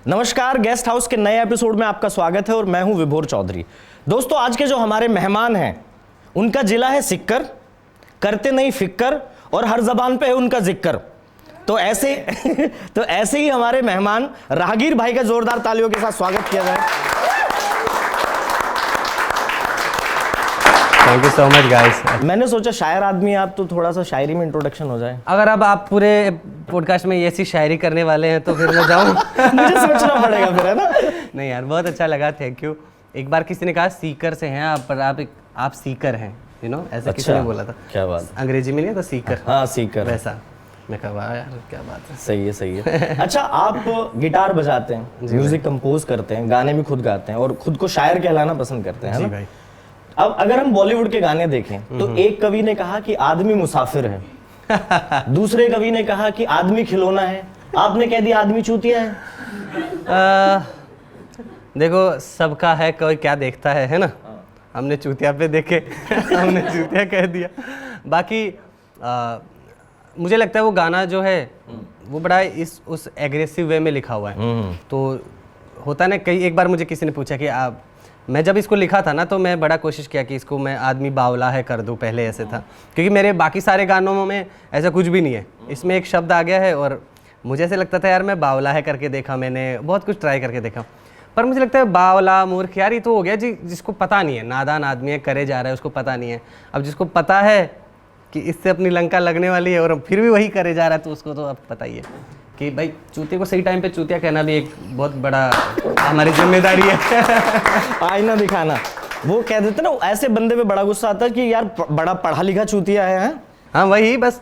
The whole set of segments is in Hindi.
नमस्कार, गेस्ट हाउस के नए एपिसोड में आपका स्वागत है और मैं हूं विभोर चौधरी। दोस्तों, आज के जो हमारे मेहमान हैं उनका जिला है सिक्कर, करते नहीं फिक्कर और हर जबान पे है उनका जिक्र। तो ऐसे ही हमारे मेहमान राहगीर भाई का जोरदार तालियों के साथ स्वागत किया जाए। Thank you so much guys. मैंने सोचा शायर आदमी आप, तो थोड़ा सा शायरी में इंट्रोडक्शन हो जाए। अगर अब आप पूरे पॉडकास्ट में ऐसी शायरी करने वाले हैं तो फिर मैं जाऊं। मुझे सोचना पड़ेगा फिर, है ना? नहीं यार, बहुत अच्छा लगा, थैंक यू। एक बार किसी ने कहा सीकर से हैं आप, पर आप सीकर हैं, यू नो, ऐसा किसी ने बोला था। क्या बात, अंग्रेजी में नहीं था सीकर? हाँ, सीकर, वैसा। मैं कहा वाह यार, क्या बात है। सही है, सही है। अच्छा, आप गिटार बजाते हैं, म्यूजिक कंपोज करते हैं, गाने भी खुद गाते हैं और खुद को शायर कहलाना पसंद करते हैं, है ना भाई? अब अगर हम बॉलीवुड के गाने देखें तो एक कवि ने कहा कि आदमी मुसाफिर है, दूसरे कवि ने कहा कि आदमी खिलौना है, आपने कह दिया आदमी चूतिया है। देखो, सबका है, कोई क्या देखता है ना? हमने चूतिया पे देखे हमने चूतिया कह दिया। बाकी मुझे लगता है वो गाना जो है वो बड़ा उस एग्रेसिव वे में लिखा हुआ है। तो होता ना, एक बार मुझे किसी ने पूछा कि मैं जब इसको लिखा था ना, तो मैं बड़ा कोशिश किया कि इसको मैं आदमी बावला है कर दूं, पहले ऐसे था, क्योंकि मेरे बाकी सारे गानों में ऐसा कुछ भी नहीं है। इसमें एक शब्द आ गया है और मुझे ऐसे लगता था यार मैं बावला है करके देखा, मैंने बहुत कुछ ट्राई करके देखा, पर मुझे लगता है बावला मूर्ख यार ये तो हो गया जिसको पता नहीं है, नादान आदमी है, करे जा रहा है, उसको पता नहीं है। अब जिसको पता है कि इससे अपनी लंका लगने वाली है और फिर भी वही करे जा रहा है, तो उसको तो अब पता ही है कि भाई चूतिया को सही टाइम पे चूतिया कहना भी एक बहुत बड़ा हमारी जिम्मेदारी है। आईना दिखाना, वो कह देते ना, ऐसे बंदे पे बड़ा गुस्सा आता है कि यार बड़ा पढ़ा लिखा चूतिया है। हाँ, वही बस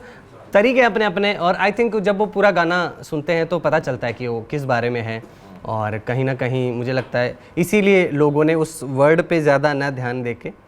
तरीके अपने अपने। और आई थिंक जब वो पूरा गाना सुनते हैं तो पता चलता है कि वो किस बारे में है, और कहीं ना कहीं मुझे लगता है इसीलिए लोगों ने उस वर्ड पे ज़्यादा ना ध्यान देके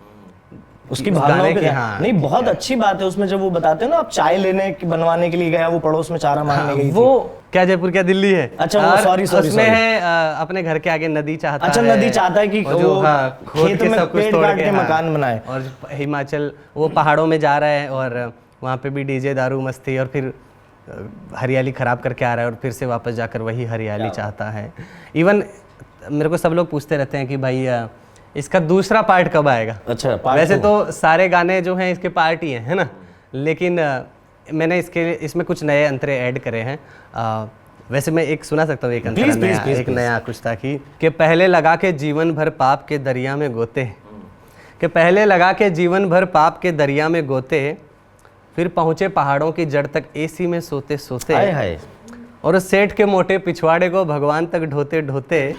उसकी भावनाओं पे। हाँ, नहीं, बहुत अच्छी बात है उसमें जब वो बताते हैं ना, आप चाय बनवाने के लिए गया, वो पड़ोस में चारा मांगने गई थी। वो क्या जयपुर क्या दिल्ली है? अच्छा, सॉरी उसमें है अपने घर के आगे नदी चाहता है। अच्छा, नदी चाहता है कि वो खेत में पेड़ काट के मकान बनाए। और हिमाचल वो पहाड़ों में जा रहा है और वहाँ पे भी डीजे दारू मस्ती, और फिर हरियाली खराब करके आ रहा है और फिर से वापस जाकर वही हरियाली चाहता है। इवन मेरे को सब लोग पूछते रहते हैं कि भाई इसका दूसरा पार्ट कब आएगा? अच्छा, वैसे तो सारे गाने जो हैं इसके पार्ट ही हैं, है ना? लेकिन मैंने इसमें कुछ नए अंतरे ऐड करे हैं। वैसे मैं एक सुना सकता हूँ, एक अंतरा एक नया कुछ था कि पहले लगा के जीवन भर पाप के दरिया में गोते, कि पहले लगा के जीवन भर पाप के दरिया में गोते, फिर पहुँचे पहाड़ों की जड़ तक एसी में सोते सोते, और उस सेठ के मोटे पिछवाड़े को भगवान तक ढोते ढोते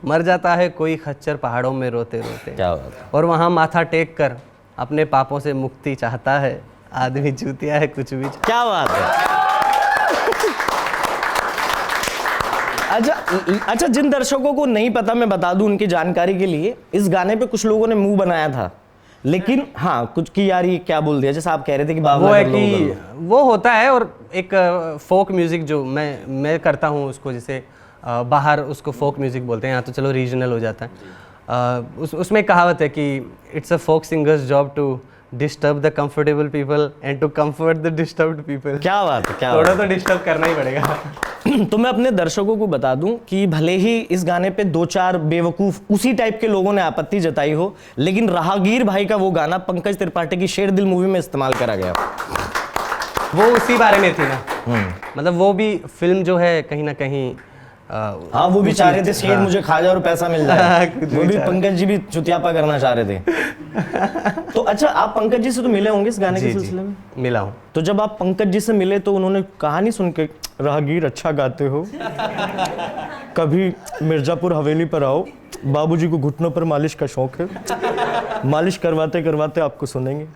मर जाता है कोई खच्चर पहाड़ों में रोते रोते। क्या बात है। और वहाँ माथा टेक कर अपने पापों से मुक्ति चाहता है, आदमी चूतिया है कुछ भी। क्या बात है। अच्छा, जिन दर्शकों को नहीं पता, मैं बता दूं उनकी जानकारी के लिए, इस गाने पे कुछ लोगों ने मुंह बनाया था, लेकिन हाँ कुछ की यार ये क्या बोल दिया, जैसे आप कह रहे थे कि वो है कि वो होता है। और एक फोक म्यूजिक जो मैं करता हूँ उसको, जैसे बाहर उसको फोक म्यूजिक बोलते हैं, यहाँ तो चलो रीजनल हो जाता है। उसमें कहावत है कि it's a folk singer's job to disturb the comfortable people and to comfort the disturbed people. क्या बात है, क्या थोड़ा तो डिस्टर्ब करना ही पड़ेगा। तो मैं अपने दर्शकों को बता दूं कि भले ही इस गाने पे 2-4 बेवकूफ उसी टाइप के लोगों ने आपत्ति जताई हो, लेकिन राहगीर भाई का वो गाना पंकज त्रिपाठी की शेर दिल मूवी में इस्तेमाल करा गया। वो उसी बारे में थी ना, मतलब वो भी फिल्म जो है कहीं ना कहीं हाँ, वो भी चाह रहे थे शेर मुझे खा जाए और पैसा मिल जाए। वो भी पंकज जी भी चुतियापा करना चाह रहे थे। तो अच्छा, आप पंकज जी से तो मिले होंगे इस गाने के सिलसिले में? मिला हूँ। तो जब आप पंकज जी से मिले तो उन्होंने कहानी सुन के, राहगीर अच्छा गाते हो, कभी मिर्जापुर हवेली पर आओ, बाबूजी को घुटनों पर मालिश का शौक है, मालिश करवाते करवाते आपको सुनेंगे,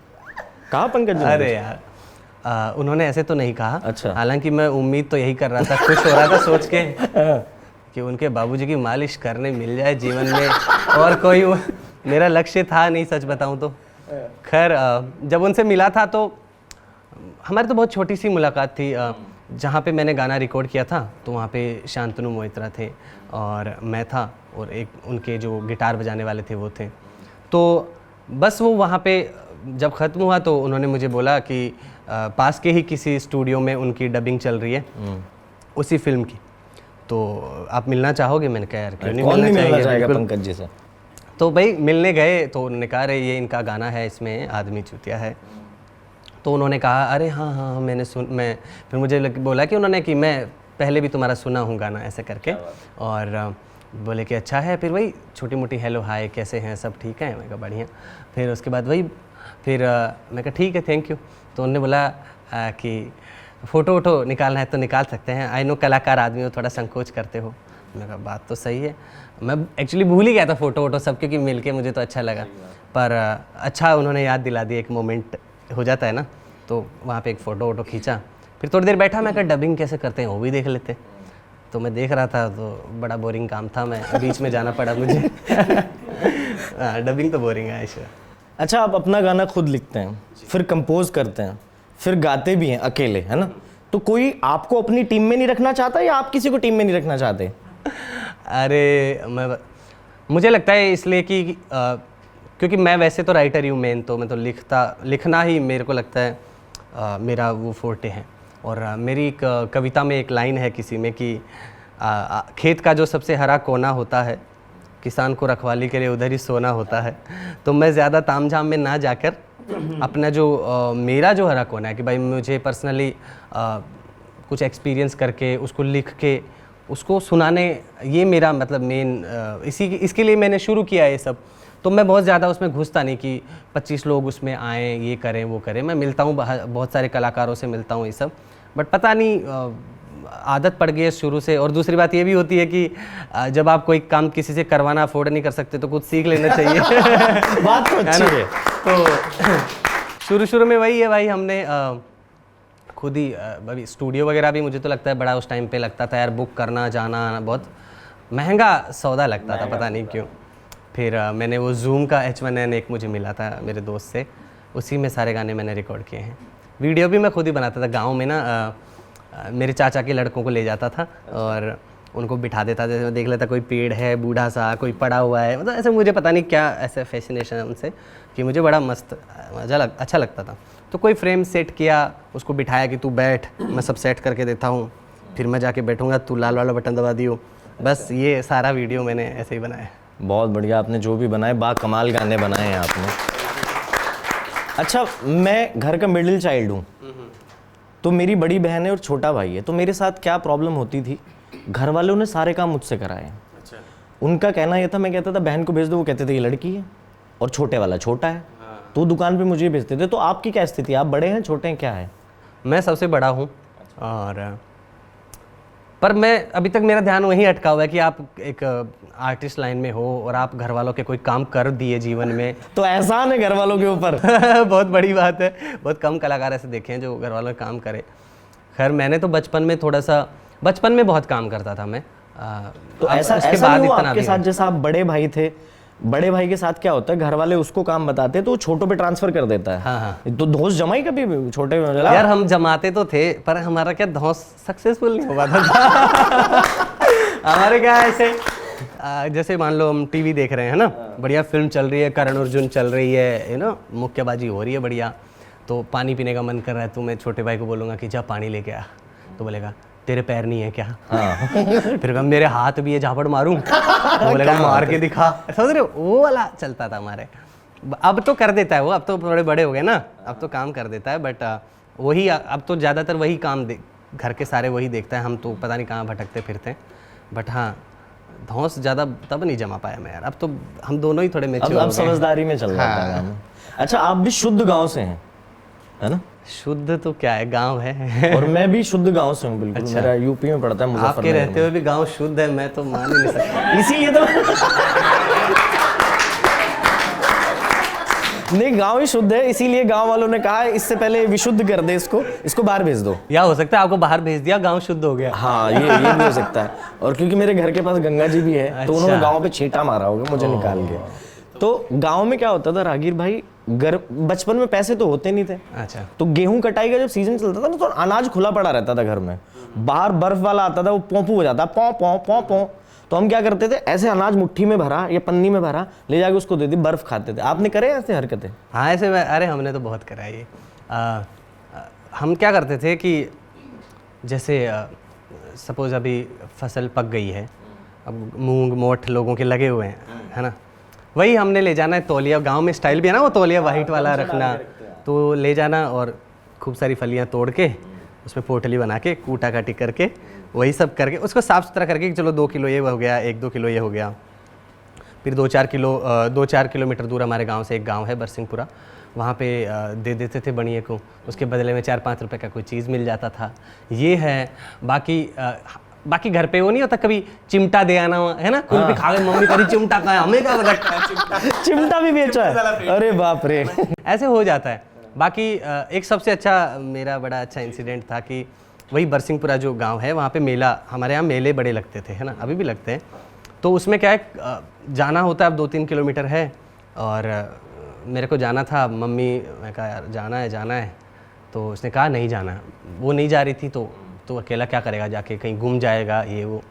कहा पंकज जी? अरे यार, उन्होंने ऐसे तो नहीं कहा। अच्छा। हालांकि मैं उम्मीद तो यही कर रहा था, खुश हो रहा था सोच के कि उनके बाबूजी की मालिश करने मिल जाए जीवन में, और कोई मेरा लक्ष्य था नहीं, सच बताऊं तो। खैर, जब उनसे मिला था तो हमारी तो बहुत छोटी सी मुलाकात थी। जहाँ पे मैंने गाना रिकॉर्ड किया था तो वहाँ पे शांतनु मोहित्रा थे और मैं था, और एक उनके जो गिटार बजाने वाले थे वो थे। तो बस वो वहाँ पे जब ख़त्म हुआ तो उन्होंने मुझे बोला कि पास के ही किसी स्टूडियो में उनकी डबिंग चल रही है उसी फिल्म की, तो आप मिलना चाहोगे? मैंने कहा यार क्यों नहीं, कौन नहीं मिलना मिलना चाहिए चाहेगा बिल्कुल। पंकज जी से। तो भाई मिलने गए तो उन्होंने कहा अरे ये इनका गाना है, इसमें आदमी चूतिया है। तो उन्होंने कहा अरे हाँ हाँ हाँ, मैंने फिर मुझे बोला कि उन्होंने कि मैं पहले भी तुम्हारा सुना हूँ गाना ऐसे करके, और बोले कि अच्छा है। फिर वही छोटी मोटी हेलो हाय कैसे हैं, सब ठीक है? मैं कहा बढ़िया। फिर उसके बाद वही फिर मैं कहा ठीक है थैंक यू। तो उन्होंने बोला कि फ़ोटो वोटो निकालना है तो निकाल सकते हैं, आई नो कलाकार आदमी हो, थोड़ा संकोच करते हो। मैं कहा बात तो सही है, मैं एक्चुअली भूल ही गया था फ़ोटो वोटो सब, क्योंकि मिल के मुझे तो अच्छा लगा। पर अच्छा उन्होंने याद दिला दिया, एक मोमेंट हो जाता है ना, तो वहाँ पे एक फ़ोटो वोटो खींचा। फिर थोड़ी देर बैठा, मैं कहा डबिंग कैसे करते हैं वो भी देख लेते। तो मैं देख रहा था तो बड़ा बोरिंग काम था, मैं बीच में जाना पड़ा मुझे। डबिंग तो बोरिंग है ऐसे। अच्छा, आप अपना गाना खुद लिखते हैं, फिर कंपोज करते हैं, फिर गाते भी हैं अकेले, है ना? तो कोई आपको अपनी टीम में नहीं रखना चाहता या आप किसी को टीम में नहीं रखना चाहते? अरे मुझे लगता है इसलिए कि क्योंकि मैं वैसे तो राइटर ही हूँ मेन, तो मैं तो लिखना ही मेरे को लगता है मेरा वो फोर्टे है। और मेरी एक कविता में एक लाइन है किसी में कि खेत का जो सबसे हरा कोना होता है, किसान को रखवाली के लिए उधर ही सोना होता है। तो मैं ज़्यादा तामझाम में ना जाकर अपना जो मेरा जो हरा कोना है कि भाई मुझे पर्सनली कुछ एक्सपीरियंस करके उसको लिख के उसको सुनाने, ये मेरा मतलब मेन इसके लिए मैंने शुरू किया ये सब। तो मैं बहुत ज़्यादा उसमें घुसता नहीं कि 25 लोग उसमें आएँ, ये करें वो करें। मैं मिलता हूँ बहुत सारे कलाकारों से मिलता हूँ ये सब, बट पता नहीं आदत पड़ गई है शुरू से। और दूसरी बात ये भी होती है कि जब आप कोई काम किसी से करवाना अफोर्ड नहीं कर सकते तो कुछ सीख लेना चाहिए। बात तो अच्छी है। तो शुरू में वही है भाई, हमने खुद ही अभी स्टूडियो वगैरह भी मुझे तो लगता है बड़ा उस टाइम पे लगता था यार, बुक करना जाना आना बहुत महंगा सौदा लगता था, पता नहीं क्यों। फिर मैंने वो जूम का H1N एक मुझे मिला था मेरे दोस्त से, उसी में सारे गाने मैंने रिकॉर्ड किए हैं। वीडियो भी मैं खुद ही बनाता था गाँव में ना, मेरे चाचा के लड़कों को ले जाता था और उनको बिठा देता, जैसे देख लेता कोई पेड़ है बूढ़ा सा, कोई पड़ा हुआ है, मतलब ऐसे मुझे पता नहीं क्या ऐसे फैसिनेशन है उनसे कि मुझे बड़ा मस्त अच्छा लगता था। तो कोई फ्रेम सेट किया, उसको बिठाया कि तू बैठ, मैं सब सेट करके देता हूँ, फिर मैं जाके बैठूंगा, तू लाल वाला बटन दबा दियो। बस ये सारा वीडियो मैंने ऐसे ही बनाया। बहुत बढ़िया, आपने जो भी बनाए बा कमाल गाने बनाए हैं आपने। अच्छा, मैं घर का मिडिल चाइल्ड हूँ, तो मेरी बड़ी बहन है और छोटा भाई है। तो मेरे साथ क्या प्रॉब्लम होती थी, घर वालों ने सारे काम मुझसे कराए। अच्छा। उनका कहना ये था, मैं कहता था बहन को भेज दो, वो कहते थे ये लड़की है और छोटे वाला छोटा है, तो दुकान पे मुझे भेजते थे। तो आपकी क्या स्थिति, आप बड़े हैं छोटे हैं, क्या है? मैं सबसे बड़ा हूँ। और पर मैं अभी तक मेरा ध्यान वहीं अटका हुआ है कि आप एक आर्टिस्ट लाइन में हो और आप घर वालों के कोई काम कर दिए जीवन में, तो एहसान है घर वालों के ऊपर। बहुत बड़ी बात है। बहुत कम कलाकार ऐसे देखे हैं जो घर वालों के काम करे। खैर मैंने तो बचपन में बहुत काम करता था मैं। तो ऐसा नहीं हुआ आपके साथ, जैसा आप बड़े भाई थे, बड़े भाई के साथ क्या होता है, घर वाले उसको काम बताते तो वो छोटों पे ट्रांसफर कर देता है। हाँ। तो धौंस जमाई कभी छोटे में? यार हम जमाते तो थे, पर हमारा क्या धौंस सक्सेसफुल नहीं हो पाता था। हमारे क्या ऐसे जैसे मान लो हम टीवी देख रहे हैं ना, बढ़िया फिल्म चल रही है, करण अर्जुन चल रही है ना, मुक्केबाजी हो रही है बढ़िया, तो पानी पीने का मन कर रहा है, तो मैं छोटे भाई को बोलूँगा कि जा पानी लेके आ, तो बोलेगा तेरे पैर नहीं है क्या? हाँ। फिर कहा मेरे हाथ भी है, झापड़ मारूं? बोलेगा मार के दिखा। समझ रहे हो, वो वाला चलता था हमारे। अब तो कर देता है वो, अब तो थोड़े बड़े हो गए ना, अब तो काम कर देता है, बट वही अब तो ज़्यादातर वही काम घर के सारे वही देखता है, हम तो पता नहीं कहाँ भटकते फिरते हैं। बट हाँ, धौंस ज़्यादा तब नहीं जमा पाया मैं यार, अब तो हम दोनों ही थोड़े मैच्योर हो गए। अब समझदारी में चल रहा है काम। अच्छा, आप भी शुद्ध गाँव से हैं, है ना? शुद्ध तो क्या है, गांव है। और मैं भी शुद्ध गांव से हूँ बिल्कुल। अच्छा। मेरा यूपी में पड़ता है, मुजफ्फरनगर। आपके रहते हुए भी गांव शुद्ध है, मैं तो मान ही नहीं सकता। इसीलिए तो नहीं, गांव ही शुद्ध है, इसीलिए गांव वालों ने कहा इससे पहले विशुद्ध कर दे, इसको बाहर भेज दो। या हो सकता है आपको बाहर भेज दिया, गांव शुद्ध हो गया। हाँ, ये भी हो सकता है। और क्योंकि मेरे घर के पास गंगा जी भी है। अच्छा। तो उन्होंने गाँव पे छींटा मारा होगा मुझे निकाल के। तो गाँव में क्या होता था रागीर भाई, बचपन में पैसे तो होते नहीं थे। अच्छा। तो गेहूं कटाई का जब सीजन चलता था ना, तो अनाज खुला पड़ा रहता था घर में, बाहर बर्फ वाला आता था, वो पोंपू हो जाता, पौ पौ पौ पौ। तो हम क्या करते थे, ऐसे अनाज मुट्ठी में भरा या पन्नी में भरा ले जाके उसको दे दी, बर्फ खाते थे। आपने करे ऐसे हरकतें? हाँ ऐसे, अरे हमने तो बहुत करा ये। हम क्या करते थे कि जैसे सपोज अभी फसल पक गई है, अब मूंग मोठ लोगों के लगे हुए हैं, है ना, वही हमने ले जाना है तौलिया, गांव में स्टाइल भी है ना वो तौलिया वाइट वाला रखना, तो ले जाना और खूब सारी फलियां तोड़ के उसमें पोटली बना के कूटा काटी करके वही सब करके उसको साफ़ सुथरा करके कि चलो 2 किलो ये हो गया, 1-2 किलो ये हो गया। फिर 2-4 किलोमीटर दूर हमारे गांव से एक गांव है बरसिंहपुरा, वहाँ पे दे देते थे बनिए को, उसके बदले में 4-5 रुपए का कोई चीज़ मिल जाता था। ये है। बाकी घर पे वो नहीं होता कभी चिमटा दे आना, है ना, कुल भी खा गए, मम्मी करी चिमटा का है, हमें क्या रखा है चिमटा भी बेचा है, अरे बाप रे। ऐसे हो जाता है। बाकी एक सबसे अच्छा मेरा बड़ा अच्छा इंसिडेंट था कि वही बरसिंहपुरा जो गांव है वहाँ पे मेला, हमारे यहाँ मेले बड़े लगते थे, है ना, अभी भी लगते हैं। तो उसमें क्या है, जाना होता है, अब 2-3 किलोमीटर है और मेरे को जाना था। मम्मी, मैं कहा यार जाना है, तो उसने कहा नहीं जाना, वो नहीं जा रही थी, तो अकेला क्या करेगा जाके, कहीं गुम जाएगा ये वो।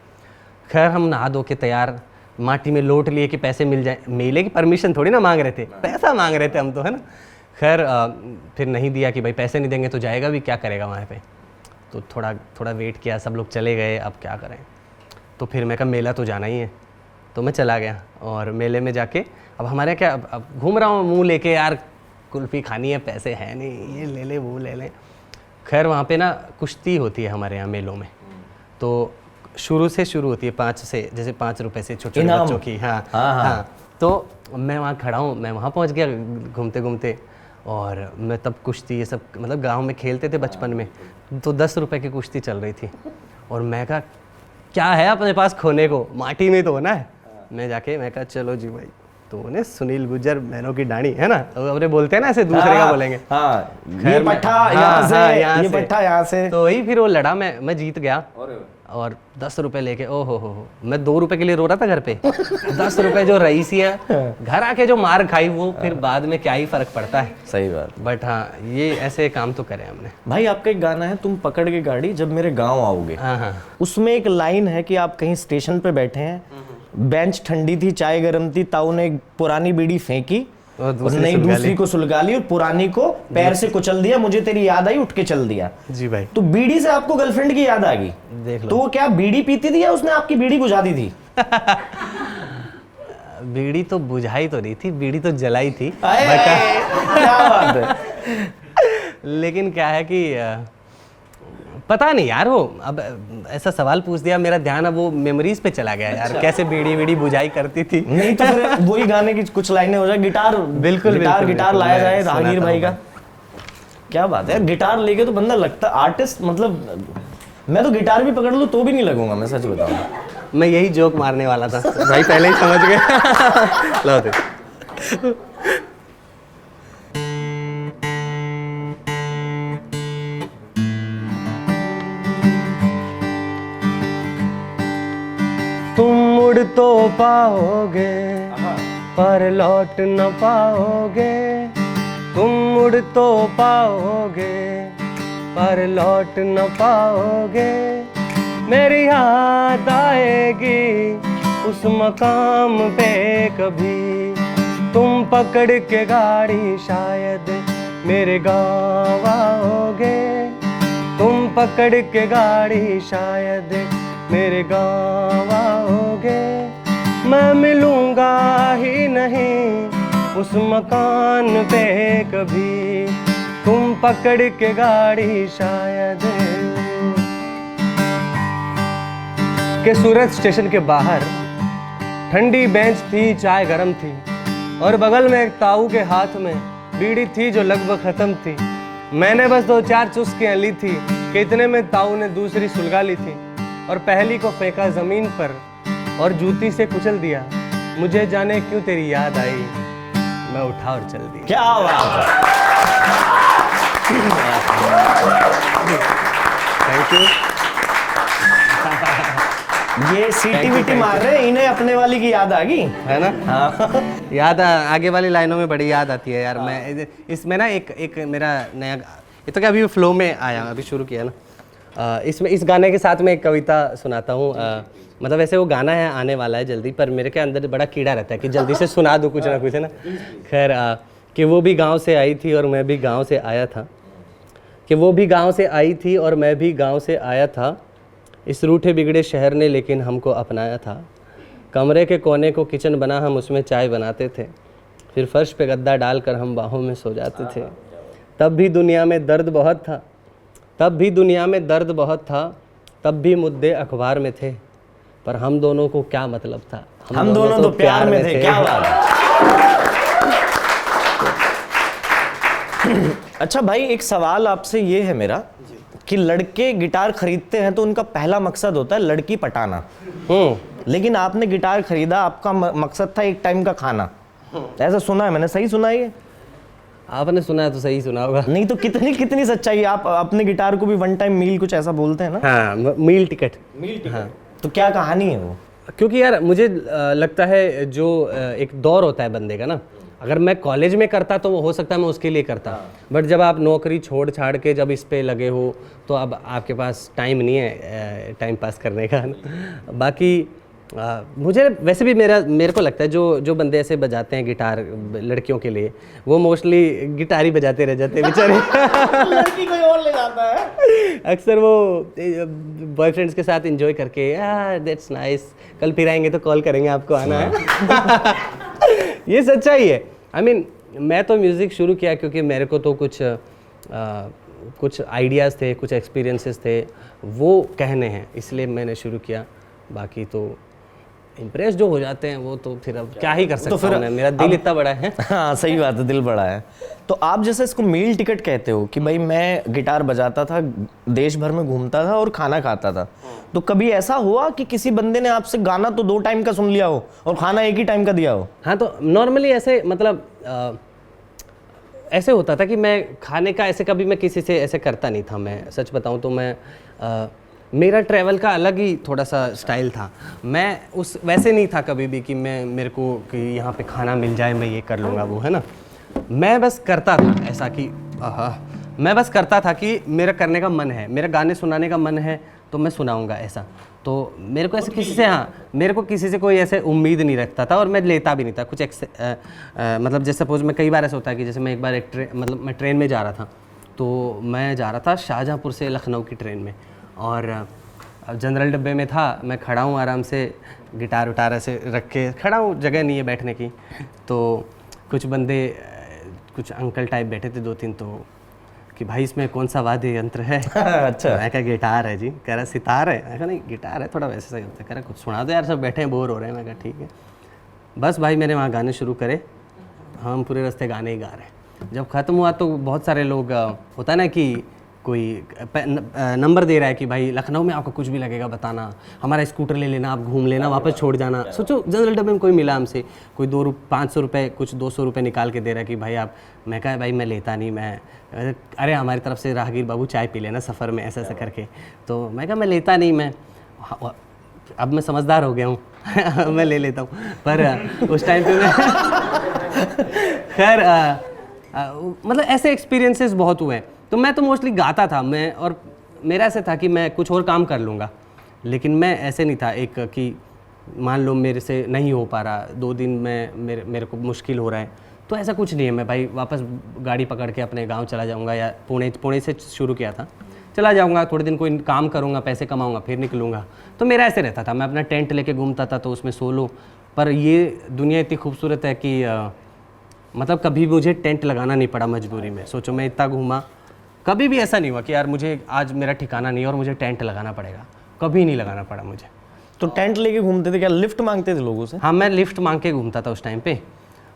खैर हम नहा धो के तैयार, माटी में लोट लिए कि पैसे मिल जाए, मेले की परमिशन थोड़ी ना मांग रहे थे, पैसा मांग रहे थे हम तो, है ना। खैर फिर नहीं दिया कि भाई पैसे नहीं देंगे तो जाएगा भी, क्या करेगा वहाँ पे। तो थोड़ा वेट किया, सब लोग चले गए, अब क्या करें। तो फिर मैं कहा मेला तो जाना ही है, तो मैं चला गया और मेले में जाके अब हमारे क्या, अब घूम रहा हूँ मुँह लेके, यार कुल्फ़ी खानी है, पैसे हैं नहीं, ये ले ले वो ले ले। खैर वहाँ पे ना कुश्ती होती है हमारे यहाँ मेलों में, तो शुरू होती है 5 से, जैसे 5 रुपए से छोटे बच्चों की। हाँ। तो मैं वहाँ खड़ा हूँ, मैं वहाँ पहुँच गया घूमते घूमते, और मैं तब कुश्ती ये सब मतलब गांव में खेलते थे बचपन में, तो 10 रुपए की कुश्ती चल रही थी। और मैं कहा क्या है अपने पास खोने को, माटी में तो होना है। मैं कहा चलो जी भाई, तो उन्हें सुनील गुर्जर मैनों की डाणी, है ना, अपने बोलते हैं ना ऐसे, दूसरे का बोलेंगे, ये पट्टा यहाँ से, ये पट्टा यहाँ से, तो वही फिर वो लड़ा, मैं जीत गया और 10 रुपए लेके, ओ हो, मैं 2 रुपए के लिए रो रहा था घर पे। 10 रुपए जो रईसी है, घर आके जो मार खाई वो फिर बाद में क्या ही फर्क पड़ता है। सही बात। बट हाँ, ये ऐसे काम तो करे हमने। भाई आपका एक गाना है, तुम पकड़ के गाड़ी जब मेरे गाँव आओगे, हाँ। उसमें एक लाइन है कि आप कहीं स्टेशन पे बैठे हैं, बेंच ठंडी थी, चाय गर्म थी, ताऊ ने एक पुरानी बीड़ी फेंकी और नई दूसरी को सुलगा ली और पुरानी को पैर से कुचल दिया, मुझे तेरी याद आई, उठ के चल दिया। जी भाई। तो बीड़ी से आपको गर्लफ्रेंड की याद आ गई, देख लो। तो वो क्या बीड़ी पीती थी या उसने आपकी बीड़ी बुझा दी थी? बीड़ी तो बुझाई तो नहीं थी, बीड़ी तो जलाई थी। क्या बात है। लेकिन क्या है कि पता नहीं यार, वो अब ऐसा सवाल पूछ दिया, मेरा ध्यान अब वो मेमोरीज पे चला गया यार। कैसे बीड़ी बुझाई करती थी। नहीं तो फिर वही गाने की कुछ लाइनें हो जाए, गिटार गिटार लाया जाए राहगीर भाई का। क्या बात है, गिटार लेके तो बंदा लगता आर्टिस्ट, मतलब मैं तो गिटार भी पकड़ लूं तो भी नहीं लगूंगा, मैं सच बताऊं। मैं यही जोक मारने वाला था भाई, पहले ही समझ गए। लो दे। तुम मुड़ तो पाओगे पर लौट न पाओगे, तुम मुड़ तो पाओगे पर लौट न पाओगे। मेरी याद आएगी उस मकाम पे कभी, तुम पकड़ के गाड़ी शायद मेरे गाँव आओगे, तुम पकड़ के गाड़ी शायद मेरे गाँव आओगे। मैं मिलूंगा ही नहीं उस मकान पे कभी, तुम पकड़ के गाड़ी शायद। के सूरत स्टेशन के बाहर ठंडी बेंच थी, चाय गरम थी, और बगल में एक ताऊ के हाथ में बीड़ी थी जो लगभग खत्म थी। मैंने बस 2-4 चुस्कियां ली थी कि इतने में ताऊ ने दूसरी सुलगा ली थी और पहली को फेंका जमीन पर और जूती से कुचल दिया। मुझे जाने क्यों तेरी याद आई, मैं उठा और चल दिया। क्या बात है। Thank you. ये सीटी वीटी मार रहे हैं, इन्हें अपने वाली की याद आ गई, है ना। हाँ। याद आगे वाली लाइनों में बड़ी याद आती है यार। मैं इसमें ना एक मेरा नया, ये तो क्या अभी फ्लो में आया, अभी शुरू किया ना। इसमें इस गाने के साथ मैं एक कविता सुनाता हूँ। मतलब वैसे वो गाना है आने वाला है जल्दी, पर मेरे के अंदर बड़ा कीड़ा रहता है कि जल्दी से सुना दूँ कुछ ना कुछ, है ना। खैर कि वो भी गांव से आई थी और मैं भी गांव से आया था, कि वो भी गांव से आई थी और मैं भी गांव से आया था। इस रूठे बिगड़े शहर ने लेकिन हमको अपनाया था। कमरे के कोने को किचन बना, हम उसमें चाय बनाते थे, फिर फर्श पे गद्दा डालकर हम बाहों में सो जाते थे। तब भी दुनिया में दर्द बहुत था, तब भी दुनिया में दर्द बहुत था, तब भी मुद्दे अखबार में थे, पर हम दोनों को क्या मतलब था, हम दोनों तो प्यार में थे। क्या बात है। अच्छा भाई, एक सवाल आपसे ये है मेरा कि लड़के गिटार खरीदते हैं तो उनका पहला मकसद होता है लड़की पटाना, लेकिन आपने गिटार खरीदा, आपका मकसद था एक टाइम का खाना, ऐसा सुना है मैंने, सही सुना है ये? आपने सुना है तो सही सुना होगा। नहीं तो कितनी सच्चाई है? आप अपने गिटार को भी वन टाइम मील कुछ ऐसा बोलते हैं ना? हाँ, मील टिकट। हाँ, तो क्या कहानी है वो? क्योंकि यार मुझे लगता है जो एक दौर होता है बंदे का ना, अगर मैं कॉलेज में करता तो वो हो सकता है मैं उसके लिए करता, बट जब आप नौकरी छोड़ छाड़ के जब इस पे लगे हो तो अब आपके पास टाइम नहीं है टाइम पास करने का। बाकी मुझे वैसे भी मेरे को लगता है जो बंदे ऐसे बजाते हैं गिटार लड़कियों के लिए, वो मोस्टली गिटार ही बजाते रह जाते हैं बेचारे। लड़की कोई और ले जाता है अक्सर वो बॉयफ्रेंड्स के साथ एंजॉय करके, दैट्स नाइस, कल फिर आएंगे तो कॉल करेंगे, आपको आना है। ये सच्चाई है। I mean, मैं तो म्यूज़िक शुरू किया क्योंकि मेरे को तो कुछ आइडियाज़ थे, कुछ एक्सपीरियंसेस थे, वो कहने हैं, इसलिए मैंने शुरू किया। बाकी तो इम्प्रेस जो हो जाते हैं वो तो फिर अब क्या ही कर सकता हूँ, मेरा दिल इतना बड़ा है। हाँ सही बात है, दिल बड़ा है। तो आप जैसे इसको मील टिकट कहते हो कि भाई मैं गिटार बजाता था, देश भर में घूमता था और खाना खाता था, तो कभी ऐसा हुआ कि किसी बंदे ने आपसे गाना तो 2 टाइम का सुन लिया हो और खाना एक ही टाइम का दिया हो? हाँ, तो नॉर्मली ऐसे मतलब ऐसे होता था कि मैं खाने का ऐसे कभी मैं किसी से ऐसे करता नहीं था। मैं सच बताऊँ तो मैं मेरा ट्रैवल का अलग ही थोड़ा सा स्टाइल था। मैं उस वैसे नहीं था कभी भी कि मेरे को कि यहाँ पे खाना मिल जाए मैं ये कर लूँगा वो, है ना। मैं बस करता था ऐसा कि मैं बस करता था कि मेरा करने का मन है, मेरा गाने सुनाने का मन है तो मैं सुनाऊँगा ऐसा। तो मेरे को ऐसे किसी से मेरे को किसी से कोई ऐसे उम्मीद नहीं रखता था और मैं लेता भी नहीं था कुछ मतलब जैसे सपोज मैं कई बार ऐसा होता है कि जैसे मैं एक बार मतलब मैं ट्रेन में जा रहा था, तो मैं जा रहा था शाहजहाँपुर से लखनऊ की ट्रेन में और जनरल डब्बे में था, मैं खड़ा हूँ आराम से गिटार विटार ऐसे रख के खड़ा हूँ, जगह नहीं है बैठने की। तो कुछ बंदे कुछ अंकल टाइप बैठे थे 2-3, तो कि भाई इसमें कौन सा वाद्य यंत्र है? अच्छा। मैं कहा गिटार है जी। कह रहा सितार है? मैं कहा नहीं गिटार है, थोड़ा वैसे सही होता है। कह रहा कुछ सुना दो यार, सब बैठे हैं बोर हो रहे हैं। मैं कहा ठीक है। बस भाई मैंने वहाँ गाने शुरू करे, हम पूरे रास्ते गाने ही गा रहे हैं। जब ख़त्म हुआ तो बहुत सारे लोग होता है ना कि कोई नंबर दे रहा है कि भाई लखनऊ में आपको कुछ भी लगेगा बताना, हमारा स्कूटर ले लेना, आप घूम लेना, वापस छोड़ जाना। सोचो जनरल डब्बे में कोई मिला हमसे, कोई 500 रुपये कुछ 200 रुपये निकाल के दे रहा है कि भाई आप। मैं कहा भाई मैं लेता नहीं, मैं अरे हमारी तरफ से राहगीर बाबू चाय पी लेना सफ़र में, ऐसा ऐसा करके। तो मैं कहा मैं लेता नहीं, मैं अब मैं समझदार हो गया हूँ मैं ले लेता हूँ। पर उस टाइम पे मैं खैर मतलब ऐसे एक्सपीरियंसेस बहुत हुए हैं। तो मैं तो मोस्टली गाता था मैं, और मेरा ऐसे था कि मैं कुछ और काम कर लूँगा, लेकिन मैं ऐसे नहीं था एक कि मान लो मेरे से नहीं हो पा रहा, 2 दिन में मेरे को मुश्किल हो रहा है, तो ऐसा कुछ नहीं है। मैं भाई वापस गाड़ी पकड़ के अपने गांव चला जाऊंगा, या पुणे से शुरू किया था, चला जाऊंगा, थोड़े दिन कोई काम करूंगा, पैसे कमाऊंगा, फिर निकलूंगा। तो मेरा ऐसे रहता था। मैं अपना टेंट लेके घूमता था, तो उसमें सो लो। पर ये दुनिया इतनी खूबसूरत है कि मतलब कभी मुझे टेंट लगाना नहीं पड़ा मजबूरी में। सोचो मैं इतना घूमा, कभी भी ऐसा नहीं हुआ कि यार मुझे आज मेरा ठिकाना नहीं है और मुझे टेंट लगाना पड़ेगा, कभी नहीं लगाना पड़ा मुझे। तो टेंट लेके घूमते थे क्या? लिफ्ट मांगते थे लोगों से? हाँ, मैं लिफ्ट मांग के घूमता था उस टाइम पे।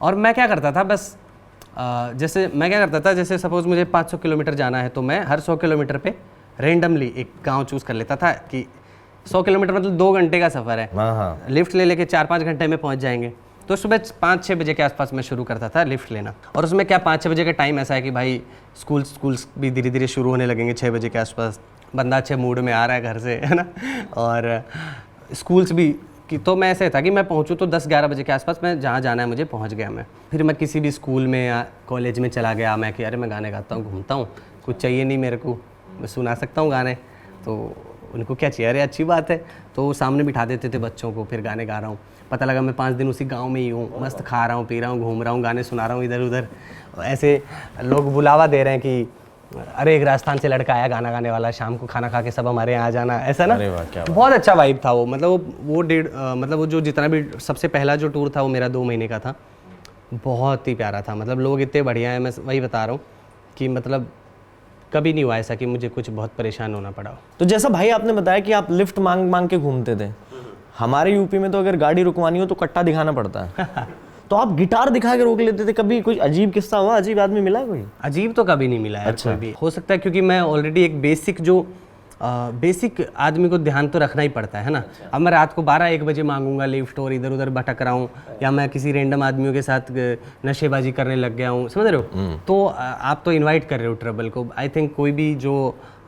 और मैं क्या करता था, बस जैसे सपोज मुझे 500 किलोमीटर जाना है, तो मैं हर 100 किलोमीटर पे रेंडमली एक गांव चूज़ कर लेता था कि 100 किलोमीटर मतलब 2 घंटे का सफ़र है। हाँ। लिफ्ट ले लेके 4-5 घंटे में पहुंच जाएंगे। तो सुबह 5-6 बजे के आसपास मैं शुरू करता था लिफ्ट लेना। और उसमें क्या 5-6 बजे का टाइम ऐसा है कि भाई स्कूल्स भी धीरे धीरे शुरू होने लगेंगे 6 बजे के आसपास। बंदा अच्छे मूड में आ रहा है घर से, है ना। और स्कूल्स भी कि तो मैं ऐसे था कि मैं पहुंचूँ तो 10-11 बजे के आसपास मैं जहाँ जाना है मुझे पहुँच गया मैं। फिर मैं किसी भी स्कूल में या कॉलेज में चला गया, मैं कि अरे मैं गाने गाता हूँ, घूमता हूँ, कुछ चाहिए नहीं मेरे को, मैं सुना सकता हूँ गाने। तो उनको क्या चाहिए, अरे अच्छी बात है। तो सामने बिठा देते थे बच्चों को, फिर गाने गा रहा हूँ। पता लगा मैं 5 दिन उसी गांव में ही हूँ, मस्त खा रहा हूँ, पी रहा हूँ, घूम रहा हूँ, गाने सुना रहा हूँ इधर उधर। ऐसे लोग बुलावा दे रहे हैं कि अरे एक राजस्थान से लड़का आया गाना गाने वाला, शाम को खाना खा के सब हमारे यहाँ आ जाना, ऐसा ना। अरे वाह, क्या बात। बहुत अच्छा वाइब था वो, मतलब वो मतलब वो जो जितना भी सबसे पहला जो टूर था वो मेरा 2 महीने का था, बहुत ही प्यारा था। मतलब लोग इतने बढ़िया हैं, मैं वही बता रहा हूँ कि मतलब कभी नहीं हुआ ऐसा कि मुझे कुछ बहुत परेशान होना पड़ा हो। तो जैसा भाई आपने बताया कि आप लिफ्ट मांग मांग के घूमते थे, हमारे यूपी में तो अगर गाड़ी रुकवानी हो तो कट्टा दिखाना पड़ता है तो आप गिटार दिखा के रोक लेते थे। कभी कुछ अजीब किस्सा हुआ, अजीब आदमी मिला कोई? अजीब तो कभी नहीं मिला है। अच्छा। कोई भी हो सकता है, क्योंकि मैं ऑलरेडी एक बेसिक आदमी को ध्यान तो रखना ही पड़ता है ना। अब मैं रात को 12-1 बजे मांगूंगा लिफ्ट और इधर उधर भटक रहा हूँ, या मैं किसी रैंडम आदमियों के साथ नशेबाजी करने लग गया हूँ, समझ रहे हो, तो आप तो इनवाइट कर रहे हो ट्रबल को। आई थिंक कोई भी जो